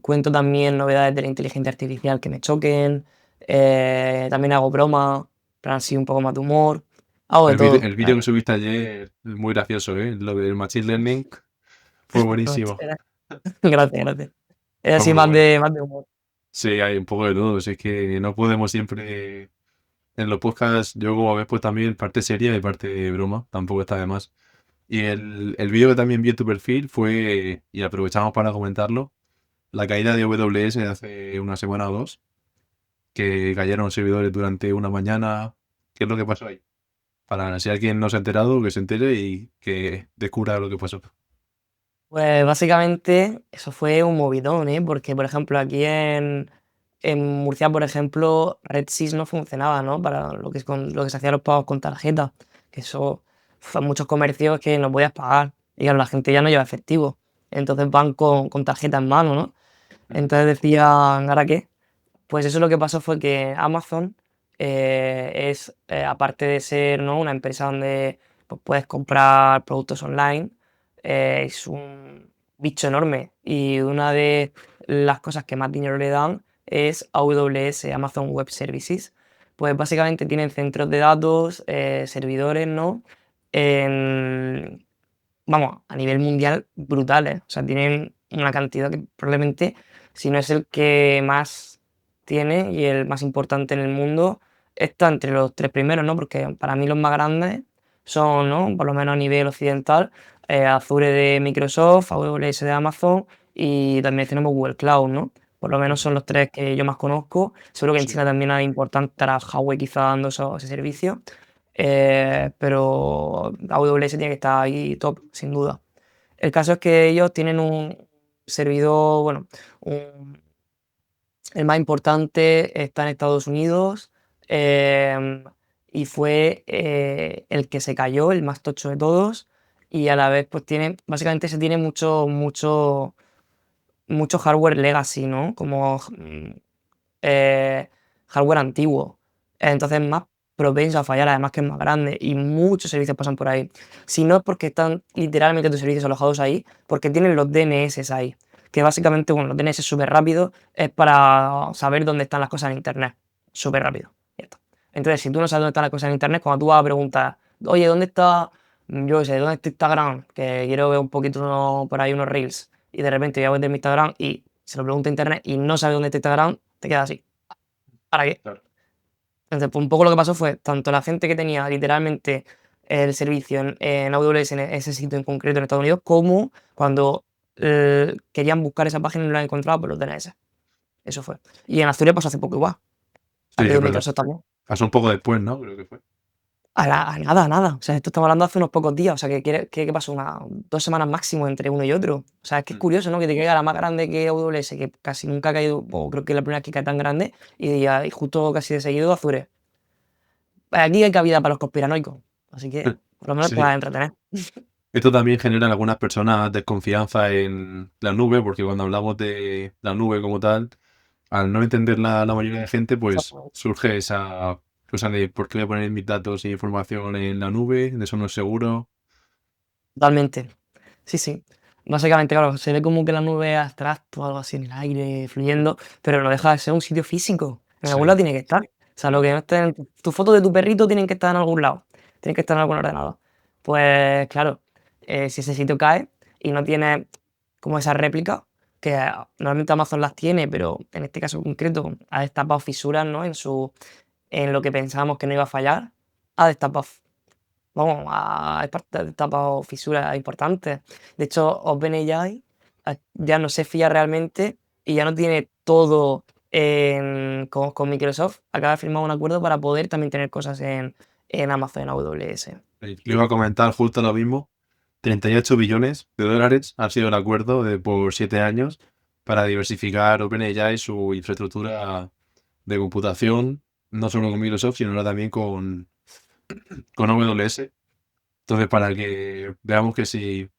[SPEAKER 2] Cuento también novedades de la inteligencia artificial que me choquen. También hago broma, plan así un poco más de humor. Hago de todo.
[SPEAKER 1] El vídeo que subiste ayer es muy gracioso, ¿eh? Lo del Machine Learning fue buenísimo.
[SPEAKER 2] Gracias, gracias. Es
[SPEAKER 1] Fue
[SPEAKER 2] así
[SPEAKER 1] muy bueno.
[SPEAKER 2] más de humor.
[SPEAKER 1] Sí, hay un poco de todo. Es que no podemos siempre. En los podcasts, yo como ves, pues también parte seria y parte de broma. Tampoco está de más. Y el vídeo que también vi en tu perfil fue, y aprovechamos para comentarlo, la caída de AWS de hace una semana o dos, que cayeron servidores durante una mañana. ¿Qué es lo que pasó ahí? Para si alguien no se ha enterado, que se entere y que descubra lo que pasó.
[SPEAKER 2] Pues básicamente eso fue un movidón, ¿eh? Porque, por ejemplo, aquí en Murcia, por ejemplo, RedSys no funcionaba, ¿no? Para lo que, lo que se hacían los pagos con tarjeta. Que eso fue muchos comercios que no podías pagar. Y claro, la gente ya no lleva efectivo. Entonces van con tarjeta en mano, ¿no?
[SPEAKER 1] Ujú.
[SPEAKER 2] Entonces decían, ¿ahora qué? Pues eso lo que pasó fue que Amazon aparte de ser, ¿no?, una empresa donde pues, puedes comprar productos online, es un bicho enorme. Y una de las cosas que más dinero le dan es AWS, Amazon Web Services. Pues básicamente tienen centros de datos, servidores, ¿no? En, vamos, a nivel mundial brutales. O sea, tienen una cantidad que probablemente, si no es el que más tiene y el más importante en el mundo, está entre los tres primeros, ¿no? Porque para mí los más grandes son, ¿no?, por lo menos a nivel occidental, Azure de Microsoft, AWS de Amazon y también tenemos Google Cloud, ¿no? Por lo menos son los tres que yo más conozco. Seguro que en
[SPEAKER 1] Sí.
[SPEAKER 2] China también hay importante, estará Huawei quizá dando ese servicio. Pero AWS tiene que estar ahí top, sin duda. El caso es que ellos tienen un servidor, bueno, un- el más importante está en Estados Unidos, em, y fue el que se cayó, el más tocho de todos, y a la vez pues tiene, básicamente se tiene mucho hardware legacy, ¿no? Como eh, hardware antiguo. Entonces es más propenso a fallar, además que es más grande y muchos servicios pasan por ahí. Si no es porque están literalmente tus servicios alojados ahí, porque tienen los DNS ahí. Que básicamente, bueno, los DNS súper rápido es para saber dónde están las cosas en internet. Súper rápido. Ya está. Entonces, si tú no sabes dónde están las cosas en internet, cuando tú vas a preguntar, oye, ¿dónde está, yo qué sé, dónde está Instagram? Que quiero ver un poquito por ahí unos reels. Y de repente voy a vender mi Instagram y se lo pregunta a internet y no sabe dónde está Instagram, te queda así. ¿Para qué?
[SPEAKER 1] Claro.
[SPEAKER 2] Entonces, pues un poco lo que pasó fue, tanto la gente que tenía literalmente el servicio en AWS, en ese sitio en concreto en Estados Unidos, como cuando querían buscar esa página y no la encontraban por los DNS. Eso fue. Y en Asturias pasó hace poco igual.
[SPEAKER 1] Sí,
[SPEAKER 2] Ha
[SPEAKER 1] es
[SPEAKER 2] sido
[SPEAKER 1] verdad.
[SPEAKER 2] Microsoft también.
[SPEAKER 1] Pasó un poco después, ¿no? Creo que fue.
[SPEAKER 2] A nada, a nada. O sea, esto estamos hablando hace unos pocos días. O sea, que pasó 2 semanas máximo entre uno y otro. O sea, es que es
[SPEAKER 1] Mm.
[SPEAKER 2] curioso, ¿no? Que te caiga la más grande que AWS, que casi nunca ha caído, o creo que es la primera vez que cae tan grande, y justo casi de seguido Azure. Aquí hay cabida para los conspiranoicos, así que por lo menos te vas
[SPEAKER 1] Sí.
[SPEAKER 2] a entretener.
[SPEAKER 1] Esto también genera en algunas personas desconfianza en la nube, porque cuando hablamos de la nube como tal, al no entender la mayoría de gente, pues surge esa cosa de por qué voy a poner mis datos e información en la nube, de eso no es seguro.
[SPEAKER 2] Totalmente. Sí, sí. Básicamente, claro, se ve como que la nube es abstracto, algo así en el aire, fluyendo, pero no deja de ser un sitio físico. En algún lado
[SPEAKER 1] Sí.
[SPEAKER 2] tiene que estar. O sea, lo que no esté en tu foto de tu perrito tienen que estar en algún lado. Tienen que estar en algún ordenador. Pues claro, si ese sitio cae y no tiene como esa réplica, que normalmente Amazon las tiene, pero en este caso concreto ha destapado fisuras, ¿no? En lo que pensábamos que no iba a fallar, ha destapado vamos, hay tapado fisuras importantes. De hecho, OpenAI ya no se fía realmente y ya no tiene todo con Microsoft. Acaba de firmar un acuerdo para poder también tener cosas en Amazon AWS.
[SPEAKER 1] Le iba a comentar justo lo mismo. 38 billones de dólares ha sido el acuerdo por 7 años para diversificar OpenAI su infraestructura de computación, no solo con Microsoft, sino ahora también con AWS. Entonces, para que veamos que si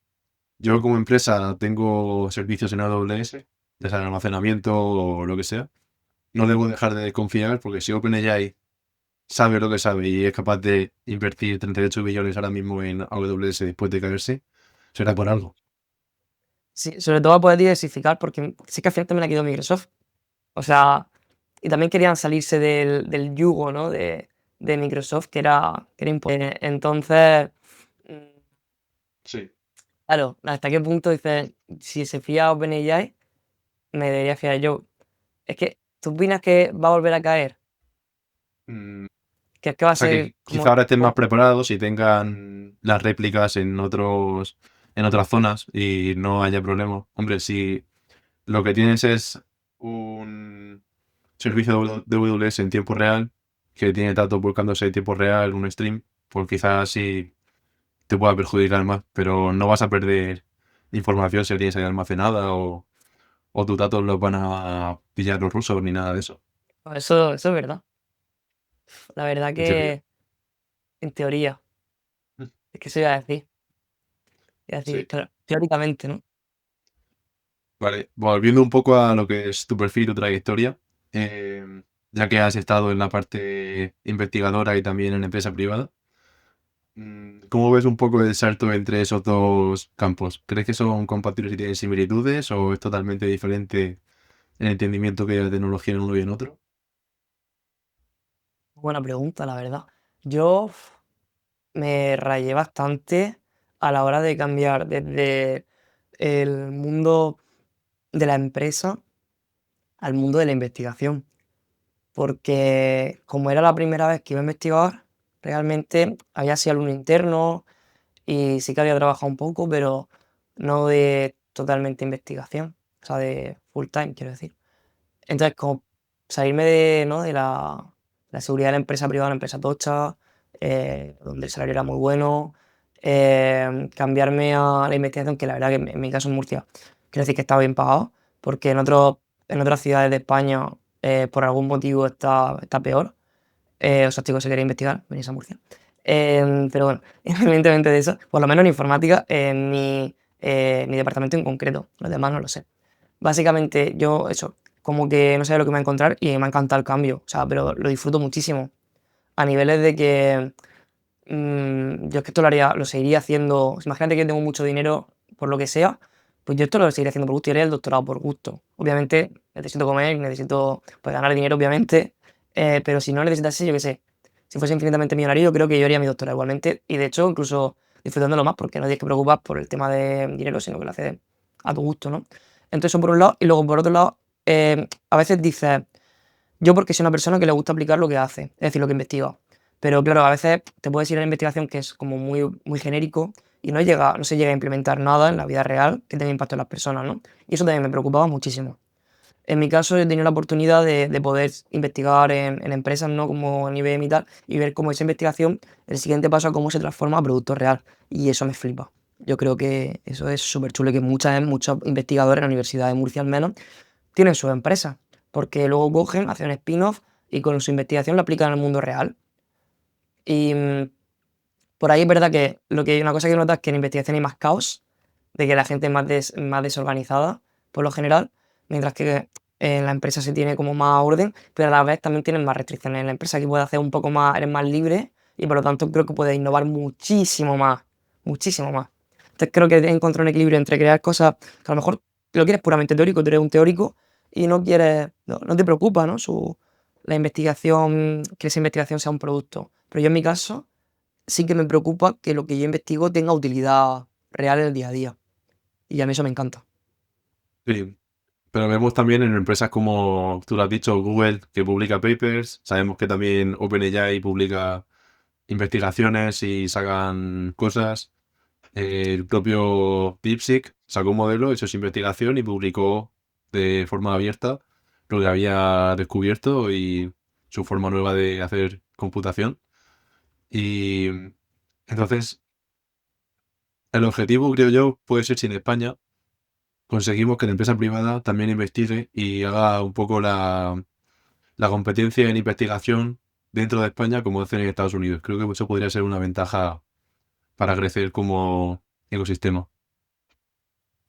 [SPEAKER 1] yo como empresa tengo servicios en AWS, ya sea almacenamiento o lo que sea, no debo dejar de confiar porque si OpenAI sabe lo que sabe y es capaz de invertir 38 billones ahora mismo en AWS después de caerse, será por algo.
[SPEAKER 2] Sí, sobre todo a poder diversificar, porque sí que al final también ha quedado Microsoft. O sea, y también querían salirse del yugo, ¿no? De Microsoft, que era imposible. Entonces, mm,
[SPEAKER 1] Sí.
[SPEAKER 2] claro, ¿hasta qué punto dices, si se fía OpenAI, me debería fiar yo? Es que, ¿tú opinas que va a volver a caer?
[SPEAKER 1] Mm,
[SPEAKER 2] ¿Que es que va a
[SPEAKER 1] o sea
[SPEAKER 2] ser
[SPEAKER 1] que
[SPEAKER 2] como...
[SPEAKER 1] quizá ahora estén más preparados y tengan las réplicas en otras zonas y no haya problema. Hombre, si lo que tienes es un servicio de AWS en tiempo real, que tiene datos volcándose en tiempo real, un stream, pues quizás sí te pueda perjudicar más, pero no vas a perder información si la tienes ahí almacenada o tus datos los van a pillar los rusos ni nada de eso,
[SPEAKER 2] Eso es verdad. La verdad
[SPEAKER 1] en teoría.
[SPEAKER 2] que, en teoría, es que se iba a decir. Iba a decir,
[SPEAKER 1] Sí.
[SPEAKER 2] claro, teóricamente, ¿no?
[SPEAKER 1] Vale, volviendo un poco a lo que es tu perfil, tu trayectoria, eh, ya que has estado en la parte investigadora y también en empresa privada, ¿cómo ves un poco el salto entre esos dos campos? ¿Crees que son compatibles y tienen similitudes o es totalmente diferente el entendimiento que hay de la tecnología en uno y en otro?
[SPEAKER 2] Buena pregunta, la verdad. Yo me rayé bastante a la hora de cambiar desde el mundo de la empresa al mundo de la investigación, porque como era la primera vez que iba a investigar, realmente había sido alumno interno y sí que había trabajado un poco, pero no de totalmente investigación, o sea, de full time, quiero decir. Entonces, como salirme de, ¿no? de la seguridad de la empresa privada, una empresa tocha, donde el salario era muy bueno, cambiarme a la investigación, que la verdad que en mi caso en Murcia, quiero decir que estaba bien pagado, porque en otras ciudades de España, por algún motivo está peor. O sea, chicos, si queréis investigar, venís a Murcia. Pero bueno, independientemente de eso, por lo menos en informática, en mi departamento en concreto, los demás no lo sé. Básicamente, yo, eso, como que no sabía lo que me iba a encontrar y me ha encantado el cambio, o sea, pero lo disfruto muchísimo. A niveles de que yo es que esto lo seguiría haciendo. Imagínate que tengo mucho dinero por lo que sea, pues yo esto lo seguiría haciendo por gusto y haría el doctorado por gusto. Obviamente, necesito comer, necesito pues, ganar dinero, obviamente, pero si no necesitase, yo qué sé, si fuese infinitamente millonario, yo creo que yo haría mi doctorado igualmente y de hecho, incluso disfrutándolo más, porque no tienes que preocupar por el tema de dinero, sino que lo haces a tu gusto, ¿no? Entonces, eso por un lado, y luego por otro lado, a veces dices, yo porque soy una persona que le gusta aplicar lo que hace, es decir, lo que investiga. Pero claro, a veces te puedes ir a la investigación que es como muy, muy genérico y no se llega a implementar nada en la vida real que tenga impacto en las personas, ¿no? Y eso también me preocupaba muchísimo. En mi caso, he tenido la oportunidad de poder investigar en empresas, ¿no? Como en IBM y tal, y ver cómo esa investigación, el siguiente paso a cómo se transforma a producto real. Y eso me flipa. Yo creo que eso es súper chulo y que muchos investigadores en la Universidad de Murcia al menos tienen sus empresas, porque luego cogen, hacen un spin-off y con su investigación lo aplican al mundo real. Y por ahí es verdad que una cosa que notas es que en investigación hay más caos, de que la gente es más desorganizada, por lo general, mientras que en la empresa se tiene como más orden, pero a la vez también tienen más restricciones. En la empresa aquí puedes hacer un poco más, eres más libre y por lo tanto creo que puedes innovar muchísimo más, muchísimo más. Entonces creo que encontrar un equilibrio entre crear cosas que a lo mejor lo quieres puramente teórico, tú eres un teórico y no te preocupa, ¿no? La investigación, que esa investigación sea un producto. Pero yo en mi caso sí que me preocupa que lo que yo investigo tenga utilidad real en el día a día. Y a mí eso me encanta.
[SPEAKER 1] Sí, pero vemos también en empresas como tú lo has dicho, Google, que publica papers. Sabemos que también OpenAI publica investigaciones y sacan cosas. El propio DeepSeek sacó un modelo, hizo su investigación y publicó de forma abierta lo que había descubierto y su forma nueva de hacer computación. Y entonces, el objetivo, creo yo, puede ser si en España conseguimos que la empresa privada también investigue y haga un poco la competencia en investigación dentro de España como hacen en Estados Unidos. Creo que eso podría ser una ventaja para crecer como ecosistema.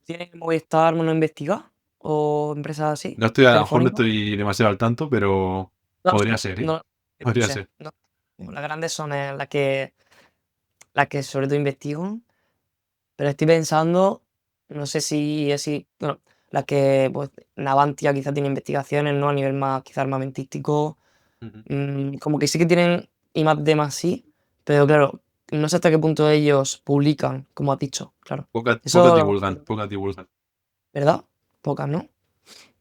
[SPEAKER 2] ¿Tiene Movistar no investiga? ¿O empresas así?
[SPEAKER 1] No estoy, a lo mejor no
[SPEAKER 2] ¿Telefónica?
[SPEAKER 1] estoy demasiado al tanto, pero
[SPEAKER 2] No,
[SPEAKER 1] podría ser, ¿eh?
[SPEAKER 2] no, yo no
[SPEAKER 1] Podría
[SPEAKER 2] sé.
[SPEAKER 1] ser.
[SPEAKER 2] No. Las grandes son las que sobre todo investigan. Pero estoy pensando, no sé si es así, bueno, las que, pues, Navantia quizá tiene investigaciones, ¿no? A nivel más, quizá armamentístico.
[SPEAKER 1] Ujú.
[SPEAKER 2] Como que sí que tienen I+D+, sí, pero claro, no sé hasta qué punto ellos publican, como has dicho, claro.
[SPEAKER 1] Pocas
[SPEAKER 2] Eso,
[SPEAKER 1] divulgan, pocas divulgan.
[SPEAKER 2] ¿verdad? Pocas, ¿no?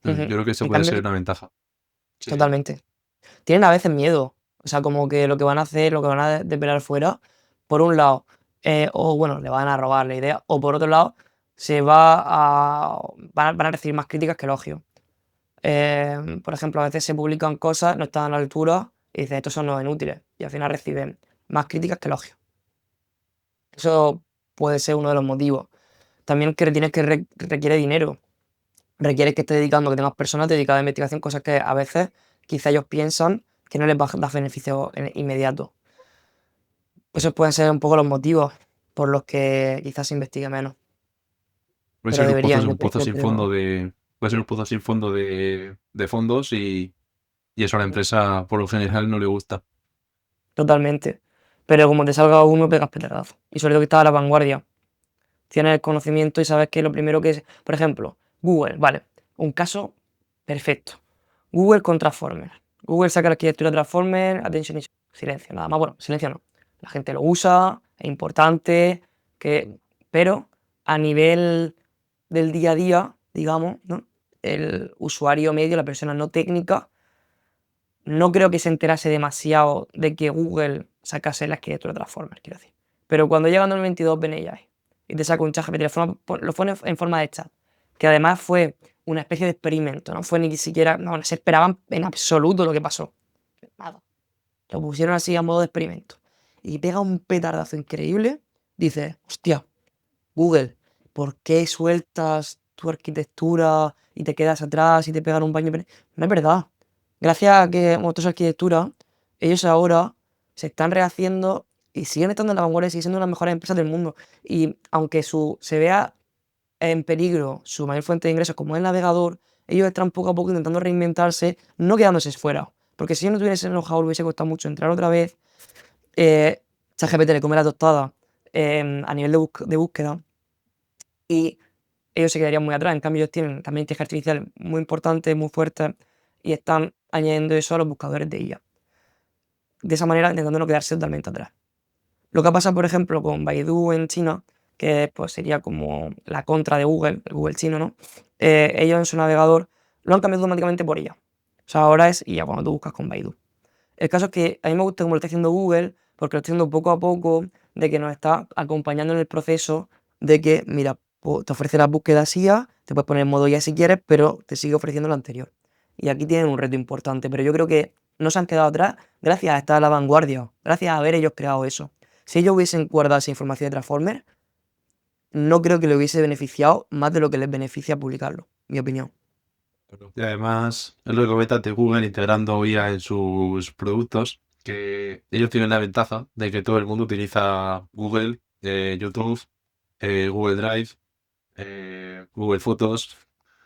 [SPEAKER 1] Yo
[SPEAKER 2] Ujú.
[SPEAKER 1] creo que eso
[SPEAKER 2] En
[SPEAKER 1] puede
[SPEAKER 2] cambio,
[SPEAKER 1] ser una ventaja. Sí, sí.
[SPEAKER 2] totalmente. Tienen a veces miedo. O sea, como que lo que van a hacer, lo que van a desvelar fuera, por un lado, o bueno, le van a robar la idea, o por otro lado, van a recibir más críticas que elogios. Por ejemplo, a veces se publican cosas, no están a la altura, y dicen, estos son los inútiles, y al final reciben más críticas que elogios. Eso puede ser uno de los motivos. También que tienes que requiere dinero, requiere que estés dedicando, que tengas personas dedicadas a investigación, cosas que a veces quizá ellos piensan que no les va a dar beneficios inmediatos. Esos pueden ser un poco los motivos por los que quizás se investigue menos,
[SPEAKER 1] Puede
[SPEAKER 2] pero
[SPEAKER 1] ser
[SPEAKER 2] deberían,
[SPEAKER 1] un pozo
[SPEAKER 2] yo
[SPEAKER 1] sin
[SPEAKER 2] creo.
[SPEAKER 1] fondo puede ser un pozo sin fondo de fondos y eso a la empresa por lo general no le gusta.
[SPEAKER 2] Totalmente. Pero como te salga uno, pegas petardazo. Y sobre todo que estás a la vanguardia. Tienes el conocimiento y sabes que lo primero que es, por ejemplo, Google, vale, un caso perfecto. Google con Transformers. Google saca la arquitectura de Transformers, attention y silencio, nada más. Bueno, silencio no. La gente lo usa, es importante, pero a nivel del día a día, digamos, ¿no? El usuario medio, la persona no técnica, no creo que se enterase demasiado de que Google sacase la arquitectura de Transformers, quiero decir. Pero cuando llega en 2022 OpenAI y te saca un ChatGPT, lo pone en forma de chat, que además fue una especie de experimento, no fue ni siquiera, no se esperaban en absoluto lo que pasó. Nada. Lo pusieron así a modo de experimento. Y pega un petardazo increíble. Dice, hostia, Google, ¿por qué sueltas tu arquitectura y te quedas atrás y te pegan un baño? No es verdad. Gracias a que montó su arquitectura, ellos ahora se están rehaciendo y siguen estando en la vanguardia y siguen siendo una de las mejores empresas del mundo. Y aunque se vea en peligro su mayor fuente de ingresos como el navegador, ellos están poco a poco intentando reinventarse, no quedándose fuera. Porque si yo no tuviese enojado, hubiese costado mucho entrar otra vez. ChatGPT le come la tostada a nivel de búsqueda y ellos se quedarían muy atrás. En cambio, ellos tienen también inteligencia artificial muy importante, muy fuerte, y están añadiendo eso a los buscadores de IA. De esa manera, intentando no quedarse totalmente atrás. Lo que ha pasado, por ejemplo, con Baidu en China, que pues, sería como la contra de Google, el Google chino, ¿no? Ellos en su navegador lo han cambiado automáticamente por IA. O sea, ahora es IA cuando tú buscas con Baidu. El caso es que a mí me gusta cómo lo está haciendo Google, porque lo está haciendo poco a poco, de que nos está acompañando en el proceso de que, mira, te ofrece las búsquedas IA, te puedes poner en modo IA si quieres, pero te sigue ofreciendo lo anterior. Y aquí tienen un reto importante, pero yo creo que no se han quedado atrás gracias a estar a la vanguardia, gracias a haber ellos creado eso. Si ellos hubiesen guardado esa información de Transformers, no creo que le hubiese beneficiado más de lo que les beneficia publicarlo, mi opinión.
[SPEAKER 1] Y además, es lo que comenta de Google integrando IA en sus productos, que ellos tienen la ventaja de que todo el mundo utiliza Google, YouTube, Google Drive, Google Fotos.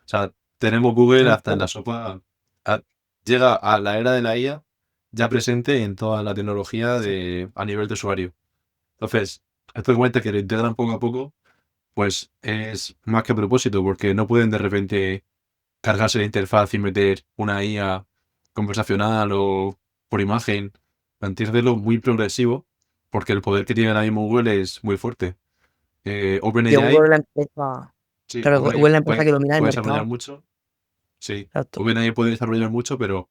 [SPEAKER 1] O sea, tenemos Google hasta en la sopa. a- Llega a la era de la IA ya presente en toda la tecnología
[SPEAKER 2] Sí,
[SPEAKER 1] a nivel de usuario. Entonces, esto que cuenta que lo integran poco a poco, pues es más que a propósito, porque no pueden de repente cargarse la interfaz y meter una IA conversacional o por imagen. Mantenerlo muy progresivo, porque el poder que tiene ahora mismo Google es muy fuerte.
[SPEAKER 2] que
[SPEAKER 1] OpenAI,
[SPEAKER 2] Google es la empresa,
[SPEAKER 1] sí,
[SPEAKER 2] claro, Google
[SPEAKER 1] OpenAI
[SPEAKER 2] es la empresa que domina el
[SPEAKER 1] puede desarrollar
[SPEAKER 2] mercado.
[SPEAKER 1] mucho, sí,
[SPEAKER 2] Exacto.
[SPEAKER 1] OpenAI puede desarrollar mucho, pero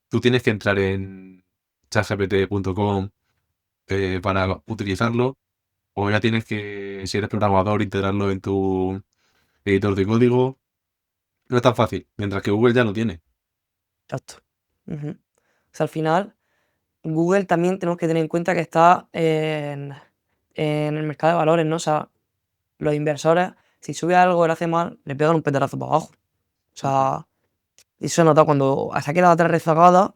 [SPEAKER 1] tú tienes que entrar en chatgpt.com para utilizarlo, o ya tienes que, si eres programador, integrarlo en tu editor de código. No es tan fácil, mientras que Google ya lo tiene.
[SPEAKER 2] Exacto. Ujú. O sea, al final. Google también tenemos que tener en cuenta que está en el mercado de valores, ¿no? O sea, los inversores, si sube algo y lo hace mal, le pegan un petarazo para abajo. O sea, eso se ha notado cuando se ha quedado atrás rezagada,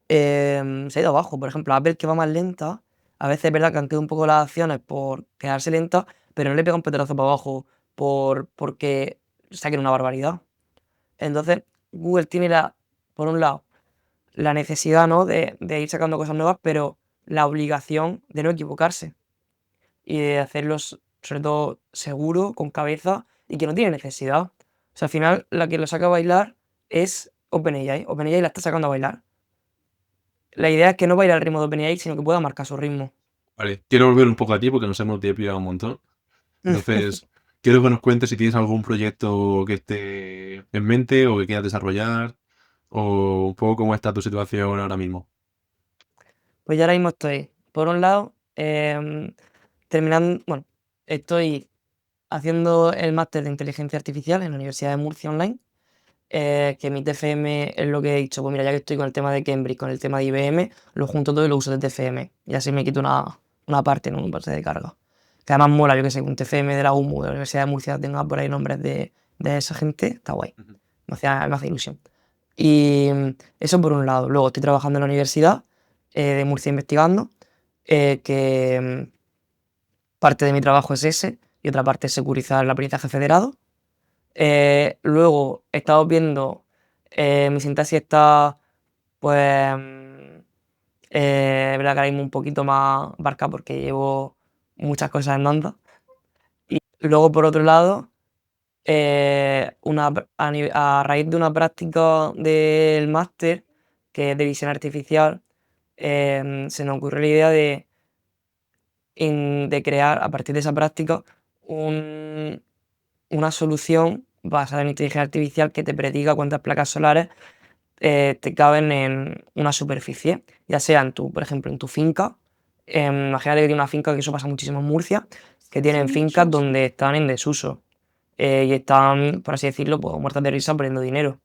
[SPEAKER 2] se ha ido abajo. Por ejemplo, Apple, que va más lenta, a veces es verdad que han quedado un poco las acciones por quedarse lenta, pero no le pega un petarazo para abajo porque saquen una barbaridad. Entonces, Google tiene por un lado, la necesidad, ¿no? de ir sacando cosas nuevas, pero la obligación de no equivocarse y de hacerlos, sobre todo, seguro, con cabeza y que no tiene necesidad. O sea, al final, la que lo saca a bailar es OpenAI. OpenAI la está sacando a bailar. La idea es que no baile al ritmo de OpenAI, sino que pueda marcar su ritmo.
[SPEAKER 1] Vale, quiero volver un poco a ti porque nos hemos desviado un montón. Entonces, quiero que nos cuentes si tienes algún proyecto que esté en mente o que quieras desarrollar o un poco cómo está tu situación ahora mismo.
[SPEAKER 2] Pues yo ahora mismo estoy, por un lado, terminando, bueno, estoy haciendo el máster de inteligencia artificial en la Universidad de Murcia online, que mi TFM es lo que he dicho, pues mira, ya que estoy con el tema de Cambridge, con el tema de IBM, lo junto todo y lo uso de TFM, y así me quito una parte, ¿no? Una parte de carga. Que además mola, yo que sé, que un TFM de la UMU, de la Universidad de Murcia, tenga por ahí nombres de esa gente, está guay,
[SPEAKER 1] Ujú.
[SPEAKER 2] me hace ilusión. Y eso por un lado. Luego estoy trabajando en la Universidad de Murcia investigando, que parte de mi trabajo es ese y otra parte es securizar el aprendizaje federado. Luego he estado viendo, mi sintaxis está, pues, es verdad que ahora mismo un poquito más barca porque llevo muchas cosas andando. Y luego, por otro lado, a raíz de una práctica del máster, que es de visión artificial, se nos ocurrió la idea de crear, a partir de esa práctica, una solución basada en inteligencia artificial que te prediga cuántas placas solares te caben en una superficie, ya sea por ejemplo, en tu finca. Imagínate que tiene una finca, que eso pasa muchísimo en Murcia, que tienen fincas donde están en desuso y están, por así decirlo, pues, muertas de risa perdiendo dinero.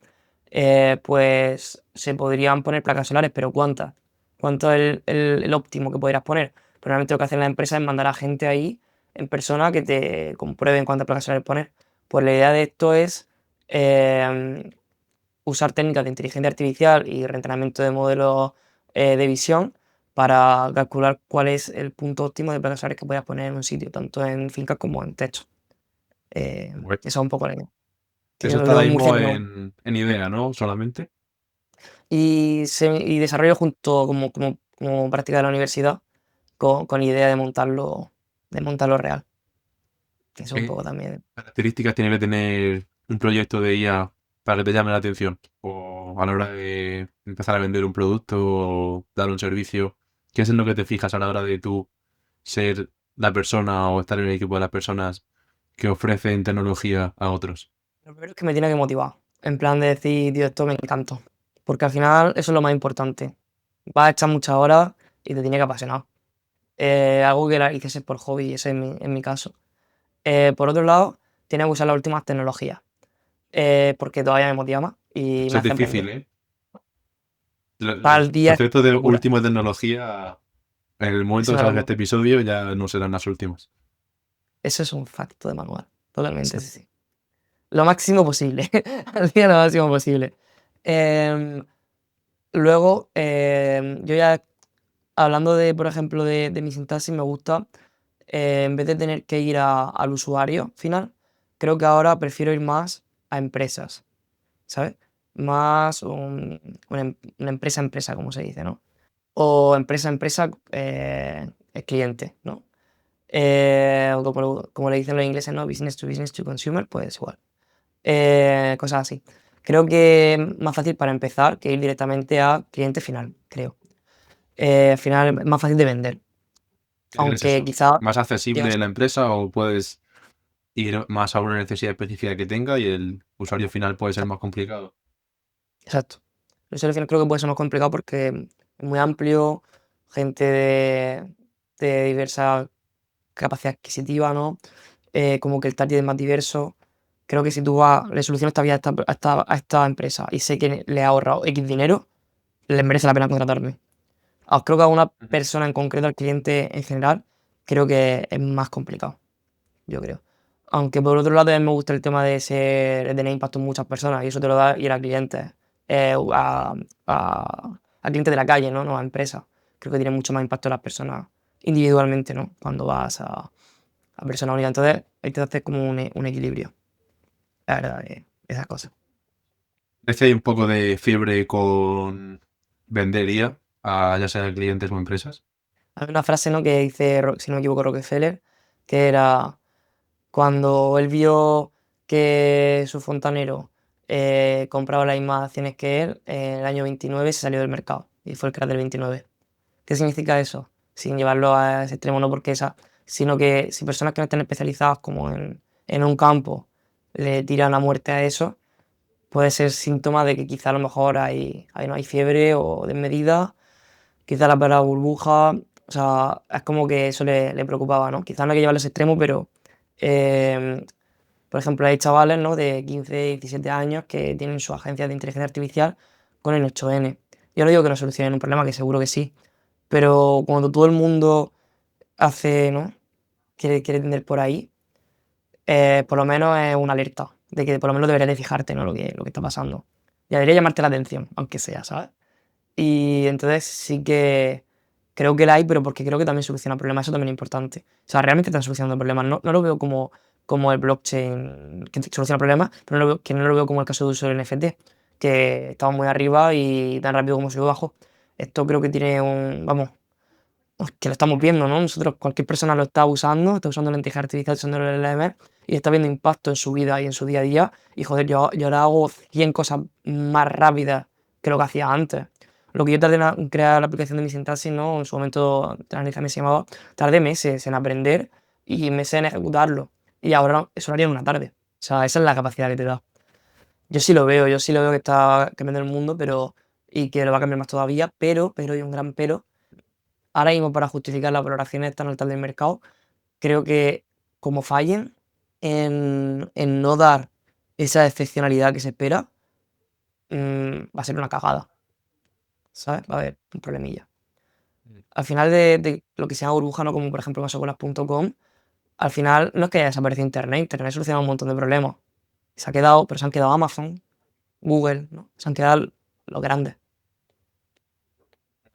[SPEAKER 2] Pues se podrían poner placas solares, pero ¿cuántas? ¿Cuánto es el óptimo que podrías poner? Probablemente lo que hacen las empresas es mandar a gente ahí en persona que te comprueben cuántas placas solares poner. Pues la idea de esto es em, usar técnicas de inteligencia artificial y reentrenamiento de modelos de visión para calcular cuál es el punto óptimo de placas solares que podrías poner en un sitio, tanto en fincas como en techos.
[SPEAKER 1] Bueno,
[SPEAKER 2] Esa es un poco la idea. Que
[SPEAKER 1] eso
[SPEAKER 2] yo
[SPEAKER 1] está
[SPEAKER 2] lo
[SPEAKER 1] ahora
[SPEAKER 2] en Murcia
[SPEAKER 1] mismo
[SPEAKER 2] no.
[SPEAKER 1] en idea, ¿no? Solamente.
[SPEAKER 2] Y desarrollo junto como práctica de la universidad con idea de montarlo real. Eso un
[SPEAKER 1] ¿Qué
[SPEAKER 2] poco también.
[SPEAKER 1] características tiene que tener un proyecto de IA para que te llame la atención? O a la hora de empezar a vender un producto o dar un servicio, ¿qué es en lo que te fijas a la hora de tú ser la persona o estar en el equipo de las personas que ofrecen tecnología a otros?
[SPEAKER 2] Lo primero es que me tiene que motivar. En plan de decir, tío, esto me encanta. Porque al final eso es lo más importante. Vas a echar muchas horas y te tiene que apasionar. Algo que la hiciese por hobby, ese es mi caso. Por otro lado, tiene que usar las últimas tecnologías. Porque todavía me motiva más y
[SPEAKER 1] Eso
[SPEAKER 2] me
[SPEAKER 1] es
[SPEAKER 2] hace
[SPEAKER 1] difícil,
[SPEAKER 2] aprender.
[SPEAKER 1] ¿eh?
[SPEAKER 2] Para
[SPEAKER 1] Los
[SPEAKER 2] el día es
[SPEAKER 1] conceptos de
[SPEAKER 2] locura.
[SPEAKER 1] última tecnología, en el
[SPEAKER 2] Es
[SPEAKER 1] momento que
[SPEAKER 2] una
[SPEAKER 1] salga
[SPEAKER 2] locura.
[SPEAKER 1] este episodio, ya no serán las últimas.
[SPEAKER 2] Eso es un facto de manual. Totalmente,
[SPEAKER 1] Sí.
[SPEAKER 2] sí, sí. Lo máximo posible. Al día lo máximo posible. Em, Luego, yo ya hablando por ejemplo, de mi sintaxis, me gusta, en vez de tener que ir al usuario final, creo que ahora prefiero ir más a empresas, ¿sabes? Más una empresa a empresa, como se dice, ¿no? O empresa a empresa, el cliente, ¿no? O como le dicen los ingleses, ¿no? Business to consumer, pues igual. Cosas así. Creo que es más fácil para empezar que ir directamente a cliente final, creo. Al final es más fácil de vender.
[SPEAKER 1] ¿Qué crees
[SPEAKER 2] Aunque
[SPEAKER 1] eso?
[SPEAKER 2] quizá
[SPEAKER 1] ¿Más accesible
[SPEAKER 2] llegas.
[SPEAKER 1] la empresa o puedes ir más a una necesidad específica que tenga y el usuario final puede ser más complicado?
[SPEAKER 2] Exacto. Eso al final creo que puede ser más complicado porque es muy amplio, gente de diversa capacidad adquisitiva, ¿no? Como que el target es más diverso. Creo que si tú le solucionas esta vida a esta empresa y sé que le ha ahorrado X dinero, les merece la pena contratarme. Creo que a una
[SPEAKER 1] Ujú.
[SPEAKER 2] persona en concreto, al cliente en general, creo que es más complicado, yo creo. Aunque por otro lado también me gusta el tema de tener impacto en muchas personas y eso te lo da ir a clientes, a clientes de la calle, ¿no? No a empresas. Creo que tiene mucho más impacto en las personas individualmente, ¿no? Cuando vas a personas únicas. Entonces, hay que hacer como un equilibrio, la verdad, esas cosas.
[SPEAKER 1] ¿Ves que hay un poco de fiebre con vendería a ya sea clientes o empresas?
[SPEAKER 2] Hay una frase, ¿no? Que dice, si no me equivoco, Rockefeller, que era cuando él vio que su fontanero compraba las mismas acciones que él, en el año 29 se salió del mercado y fue el crack del 29. ¿Qué significa eso? Sin llevarlo a ese extremo, no porque esa, sino que si personas que no estén especializadas como en un campo le tiran a muerte a eso, puede ser síntoma de que quizá a lo mejor no hay fiebre o desmedida, quizá la burbuja, o sea, es como que eso le preocupaba, ¿no? Quizá no hay que llevarlo a ese extremo, pero em, por ejemplo, hay chavales, ¿no? De 15, 17 años que tienen su agencia de inteligencia artificial con el 8N. Yo no digo que no solucionen un problema, que seguro que sí, pero cuando todo el mundo hace, ¿no? Quiere tender por ahí, por lo menos es una alerta de que por lo menos deberías de fijarte, ¿no? Lo que está pasando. Y debería llamarte la atención, aunque sea, ¿sabes? Y entonces sí que creo que la hay, pero porque creo que también soluciona problemas, eso también es importante. O sea, realmente están solucionando problemas. No lo veo como el blockchain que soluciona problemas, pero no lo veo como el caso de uso del NFT, que estamos muy arriba y tan rápido como se bajo. Esto creo que tiene vamos, que lo estamos viendo, ¿no? Nosotros, cualquier persona lo está usando la inteligencia artificial, usando el LLM, y está viendo impacto en su vida y en su día a día. Y joder, yo ahora hago 100 cosas más rápidas que lo que hacía antes. Lo que yo tardé en crear la aplicación de mi sintaxis, ¿no? En su momento, Translizame se llamaba, tardé meses en aprender y meses en ejecutarlo. Y ahora eso lo haría en una tarde. O sea, esa es la capacidad que te da. Yo sí lo veo que está cambiando el mundo, y que lo va a cambiar más todavía, pero, hay un gran pero. Ahora mismo, para justificar las valoraciones tan altas del mercado, creo que como fallen en no dar esa excepcionalidad que se espera, va a ser una cagada, ¿sabes? Va a haber un problemilla.
[SPEAKER 1] Mm.
[SPEAKER 2] Al final de lo que se llama burbuja, ¿no? Como por ejemplo pasó con las .com, al final no es que haya desaparecido Internet ha solucionado un montón de problemas. Pero se han quedado Amazon, Google, ¿no? Se han quedado los grandes.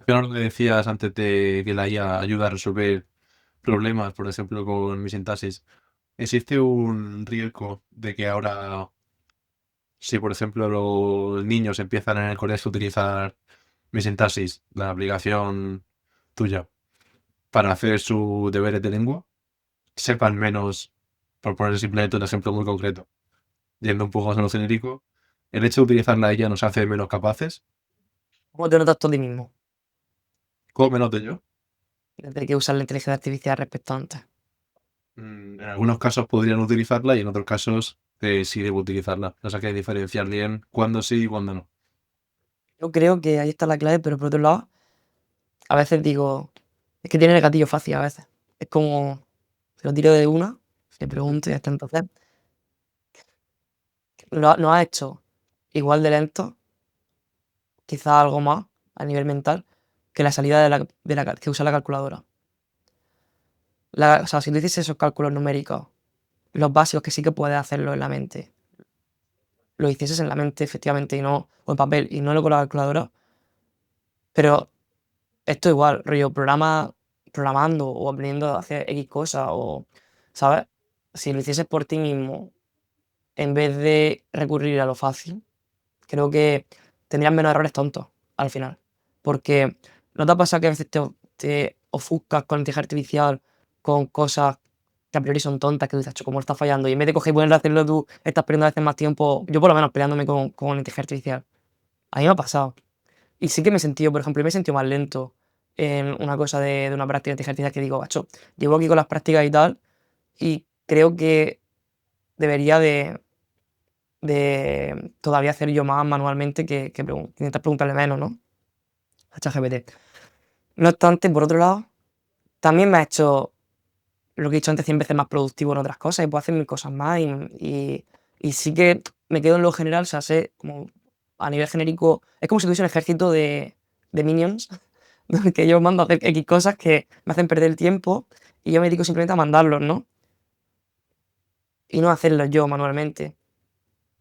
[SPEAKER 1] Pero lo que decías antes de que la IA ayuda a resolver problemas, por ejemplo, con mi sintaxis, ¿existe un riesgo de que ahora, si por ejemplo los niños empiezan en el colegio a utilizar mi sintaxis, la aplicación tuya, para hacer sus deberes de lengua, sepan menos, por poner simplemente un ejemplo muy concreto, yendo un poco más a lo genérico, el hecho de utilizarla ella nos hace menos capaces?
[SPEAKER 2] ¿Cómo te notas tú a ti mismo
[SPEAKER 1] ¿Cómo me noto yo?
[SPEAKER 2] desde que usas la inteligencia artificial respecto a antes?
[SPEAKER 1] En algunos casos podrían utilizarla y en otros casos sí debo utilizarla. O sea que hay que diferenciar bien cuándo sí y cuándo no.
[SPEAKER 2] Yo creo que ahí está la clave, pero por otro lado, a veces digo, es que tiene el gatillo fácil a veces. Es como, se lo tiro de una, le pregunto y hasta entonces, ¿lo has hecho igual de lento, quizá algo más a nivel mental, que la salida que usa la calculadora? O sea, si tú dices esos cálculos numéricos, los básicos que sí que puedes hacerlo en la mente, lo hicieses en la mente efectivamente y no, o en papel y no lo con la calculadora, pero esto igual, rollo, programando o aprendiendo a hacer X cosas o, ¿sabes? Si lo hicieses por ti mismo, en vez de recurrir a lo fácil, creo que tendrías menos errores tontos al final. Porque ¿no te ha pasado que a veces te ofuscas con la inteligencia artificial con cosas que a priori son tontas, que tú dices, ¿cómo está fallando? Y en vez de coger y poner a hacerlo tú, estás perdiendo a veces más tiempo, yo por lo menos peleándome con la inteligencia artificial. A mí me ha pasado. Y sí que me he sentido, por ejemplo, me he sentido más lento en una cosa de una práctica de ejercicio que digo, macho, llevo aquí con las prácticas y tal, y creo que debería de todavía hacer yo más manualmente que intentar preguntarle menos, ¿no? A ChatGPT. No obstante, por otro lado, también me ha hecho lo que he dicho antes 100 veces más productivo en otras cosas y puedo hacer mil cosas más y sí que me quedo en lo general, o sea, sé como a nivel genérico, es como si tuviese un ejército de minions que yo mando a hacer X cosas que me hacen perder el tiempo y yo me dedico simplemente a mandarlos, ¿no? Y no a hacerlos yo manualmente.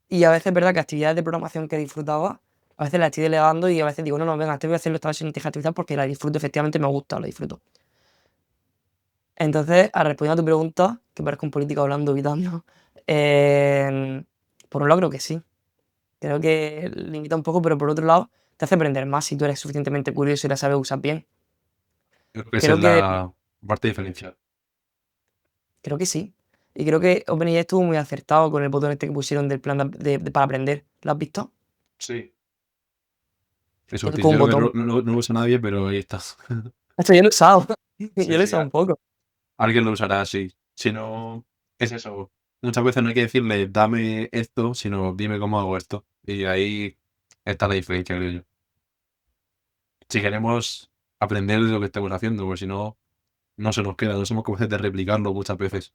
[SPEAKER 2] Y a veces es verdad que actividades de programación que disfrutaba, a veces las estoy delegando y a veces digo, no, no, venga, te voy a hacerlo esta vez en inteligencia artificial porque la disfruto, efectivamente me gusta, la disfruto. Entonces, respondiendo a tu pregunta, que parezco un político hablando, evitando, por un lado creo que sí. Creo que limita un poco, pero por otro lado te hace aprender más si tú eres suficientemente curioso y la sabes usar bien.
[SPEAKER 1] Creo que esa es
[SPEAKER 2] Creo que,
[SPEAKER 1] la parte diferencial.
[SPEAKER 2] creo que sí. Y creo que OpenAI estuvo muy acertado con el botón este que pusieron del plan para aprender. ¿Lo has visto?
[SPEAKER 1] Sí. Es
[SPEAKER 2] Es
[SPEAKER 1] útil.
[SPEAKER 2] como
[SPEAKER 1] Yo
[SPEAKER 2] un
[SPEAKER 1] creo que
[SPEAKER 2] botón.
[SPEAKER 1] no lo usa nadie, pero ahí está.
[SPEAKER 2] Esto yo lo he usado.
[SPEAKER 1] Sí,
[SPEAKER 2] Yo lo he
[SPEAKER 1] sí,
[SPEAKER 2] usado un poco.
[SPEAKER 1] alguien lo usará así. Si no, es eso. Muchas veces no hay que decirle, dame esto, sino dime cómo hago esto. Y ahí está la diferencia, creo yo. Si queremos aprender de lo que estamos haciendo, porque si no, no se nos queda. No somos capaces de replicarlo muchas veces.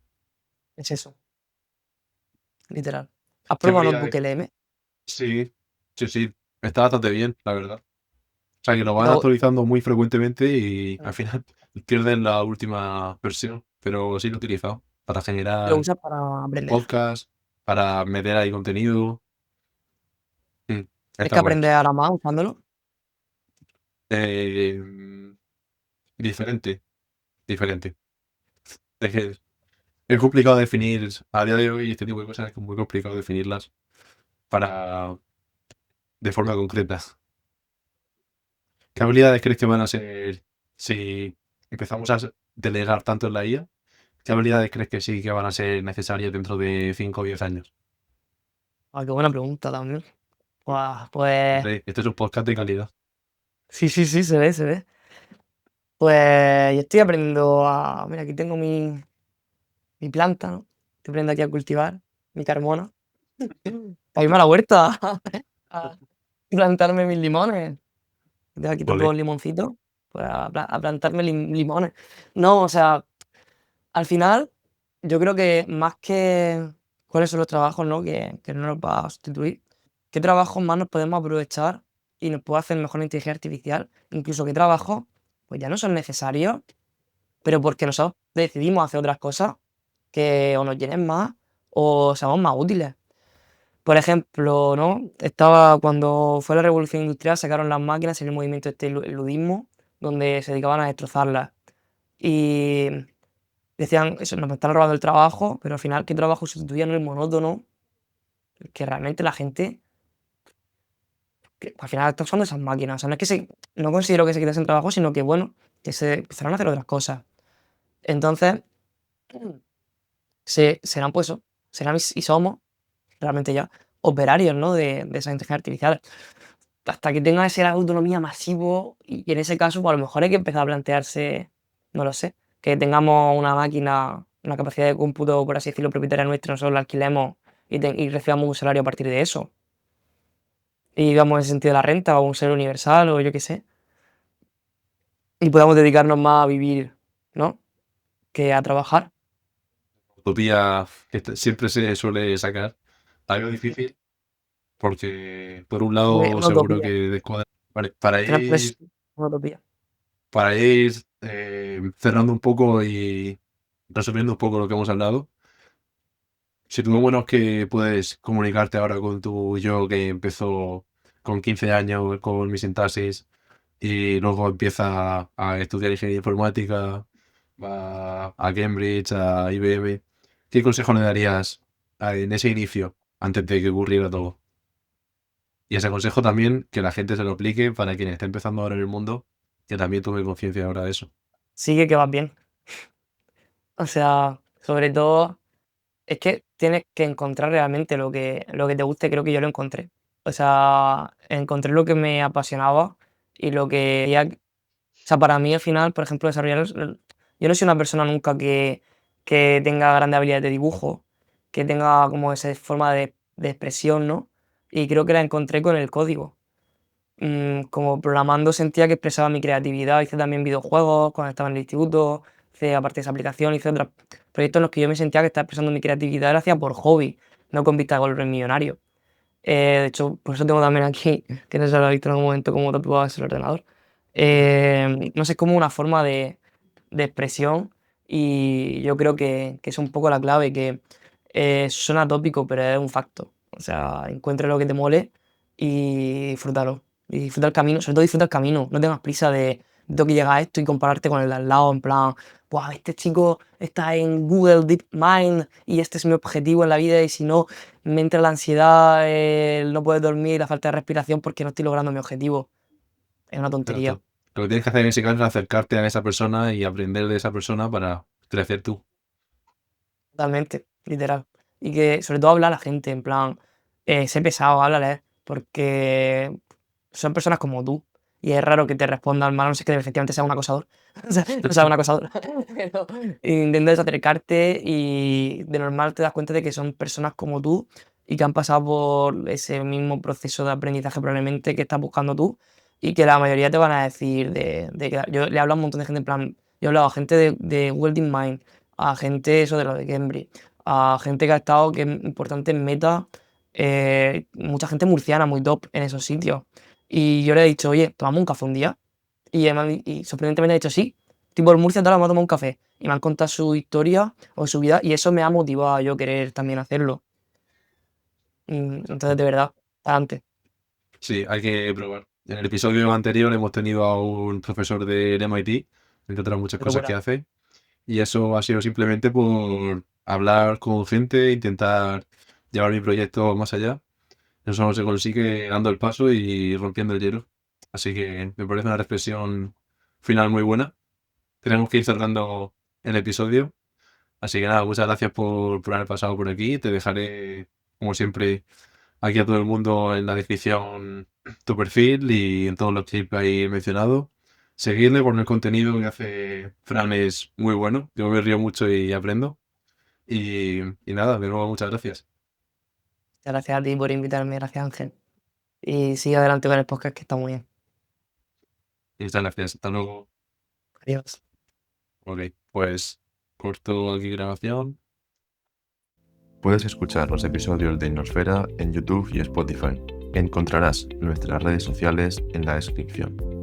[SPEAKER 2] Es eso, literal. ¿Has
[SPEAKER 1] ¿Qué
[SPEAKER 2] probado Notebook
[SPEAKER 1] habilidades?
[SPEAKER 2] LM?
[SPEAKER 1] Sí, sí, sí. Está bastante bien, la verdad. O sea, que lo van
[SPEAKER 2] Lo,
[SPEAKER 1] actualizando muy frecuentemente y al
[SPEAKER 2] mm,
[SPEAKER 1] final pierden la última versión. Pero sí lo he utilizado para
[SPEAKER 2] lo
[SPEAKER 1] generar
[SPEAKER 2] usas para aprender.
[SPEAKER 1] podcasts, para meter ahí contenido. Mm,
[SPEAKER 2] Es
[SPEAKER 1] está
[SPEAKER 2] que
[SPEAKER 1] guay.
[SPEAKER 2] aprendes ahora más usándolo.
[SPEAKER 1] Eh, diferente, diferente. Es que es complicado definir, a día de hoy, este tipo de cosas es muy complicado definirlas para, de forma concreta. ¿Qué habilidades crees que van a ser si empezamos a delegar tanto en la IA? ¿Qué habilidades crees que sí que van a ser necesarias dentro de 5 o 10 años?
[SPEAKER 2] Ah, qué buena pregunta también. Buah, pues
[SPEAKER 1] Hombre, este es un podcast de calidad.
[SPEAKER 2] sí, sí, sí, se ve, se ve. Pues yo estoy aprendiendo a. Mira, aquí tengo mi planta, ¿no? Estoy aprendiendo aquí a cultivar mi carmona. A irme a la huerta a plantarme mis limones. Tengo aquí todos
[SPEAKER 1] Ole.
[SPEAKER 2] los limoncitos. Pues a plantarme limones. No, o sea, al final, yo creo que más que cuáles son los trabajos, ¿no? Que no nos va a sustituir, qué trabajos más nos podemos aprovechar y nos puede hacer mejor la inteligencia artificial, incluso qué trabajos pues ya no son necesarios, pero porque nosotros decidimos hacer otras cosas que o nos llenen más o seamos más útiles. Por ejemplo, ¿no? Estaba cuando fue la revolución industrial, sacaron las máquinas en el movimiento este el ludismo, donde se dedicaban a destrozarlas. Y decían, eso, nos están robando el trabajo, pero al final, ¿qué trabajo sustituían el monótono? Que realmente la gente, que al final está usando esas máquinas. O sea, no es que no considero que se quitasen trabajo, sino que, bueno, que se empezaron a hacer otras cosas. Entonces, serán pues eso, serán y somos realmente ya operarios, ¿no? De esa inteligencia artificial. Hasta que tenga ese grado de autonomía masivo, y en ese caso, pues a lo mejor hay que empezar a plantearse, no lo sé, que tengamos una máquina, una capacidad de cómputo, por así decirlo, propietaria nuestra, nosotros la alquilemos y recibamos un salario a partir de eso. Y digamos en ese sentido de la renta, o un salario universal, o yo qué sé. Y podamos dedicarnos más a vivir, ¿no? Que a trabajar.
[SPEAKER 1] Utopía que siempre se suele sacar. Algo difícil porque, por un lado,
[SPEAKER 2] Una
[SPEAKER 1] seguro
[SPEAKER 2] utopía.
[SPEAKER 1] que descuadra. Vale,
[SPEAKER 2] Al final, pues, una utopía.
[SPEAKER 1] para ir cerrando un poco y resumiendo un poco lo que hemos hablado, si tú lo bueno es que puedes comunicarte ahora con tu yo que empezó con 15 años con mi sintaxis y luego empieza a estudiar ingeniería informática, va a Cambridge, a IBM, ¿qué consejo le darías en ese inicio antes de que ocurriera todo? Y ese consejo también que la gente se lo aplique para quien está empezando ahora en el mundo, que también tome conciencia ahora de eso.
[SPEAKER 2] Sigue que vas bien. O sea, sobre todo, es que tienes que encontrar realmente lo que te guste, creo que yo lo encontré. O sea, encontré lo que me apasionaba y lo que quería. O sea, para mí al final, por ejemplo, desarrollar. Yo no soy una persona nunca que tenga grandes habilidades de dibujo, que tenga como esa forma de expresión, ¿no? Y creo que la encontré con el código. Como programando sentía que expresaba mi creatividad. Hice también videojuegos cuando estaba en el instituto, hice aparte de esa aplicación, hice otros proyectos en los que yo me sentía que estaba expresando mi creatividad, lo hacía por hobby, no con vista de volver millonario. De hecho, por eso tengo también aquí, que no se lo he visto en algún momento, como tatuado en el ordenador. No sé, es como una forma de expresión y yo creo que es un poco la clave, que suena tópico, pero es un facto. O sea, encuentra lo que te mole y disfrútalo. Y disfruta el camino, sobre todo disfruta el camino. No tengas prisa de tengo que llegar a esto y compararte con el de al lado, en plan, wow, este chico está en Google DeepMind y este es mi objetivo en la vida y si no, me entra la ansiedad, el no poder dormir, la falta de respiración porque no estoy logrando mi objetivo. Es una tontería.
[SPEAKER 1] Exacto. Lo que tienes que hacer en ese caso es acercarte a esa persona y aprender de esa persona para crecer tú.
[SPEAKER 2] Totalmente, literal. Y que sobre todo habla a la gente, en plan, sé pesado, háblale, porque son personas como tú. Y es raro que te respondan mal, a no sé que efectivamente sea un acosador. O sea, no sea un acosador. Pero intentas acercarte y de normal te das cuenta de que son personas como tú y que han pasado por ese mismo proceso de aprendizaje probablemente que estás buscando tú. Y que la mayoría te van a decir de que yo le hablo a un montón de gente, en plan, yo he hablado a gente de Welding Mind, a gente eso de lo de Cambridge, a gente que ha estado, que es importante en Meta, mucha gente murciana muy top en esos sitios. Y yo le he dicho, oye, tomamos un café un día. Y sorprendentemente me ha dicho, sí, estoy por Murcia, ahora vamos a tomar un café. Y me han contado su historia o su vida y eso me ha motivado a yo querer también hacerlo. Entonces, de verdad, adelante.
[SPEAKER 1] Sí, hay que probar. En el episodio anterior hemos tenido a un profesor del MIT, entre otras muchas
[SPEAKER 2] Qué
[SPEAKER 1] cosas que
[SPEAKER 2] locura.
[SPEAKER 1] hace, y eso ha sido simplemente por hablar con gente, intentar llevar mi proyecto más allá. Eso solo se consigue dando el paso y rompiendo el hielo. Así que me parece una reflexión final muy buena. Tenemos que ir cerrando el episodio. Así que nada, muchas gracias por haber pasado por aquí. Te dejaré, como siempre, aquí a todo el mundo en la descripción tu perfil y en todos los clips que hay mencionado. Seguirle por el contenido que hace Fran es muy bueno. Yo me río mucho y aprendo. Y nada, de nuevo muchas gracias.
[SPEAKER 2] Gracias a ti por invitarme, gracias Ángel. Y sigue adelante con el podcast que está muy bien.
[SPEAKER 1] Y muchas gracias. Hasta luego.
[SPEAKER 2] Adiós.
[SPEAKER 1] Ok, pues corto aquí grabación. Puedes escuchar los episodios de Innosfera en YouTube y Spotify. Encontrarás nuestras redes sociales en la descripción.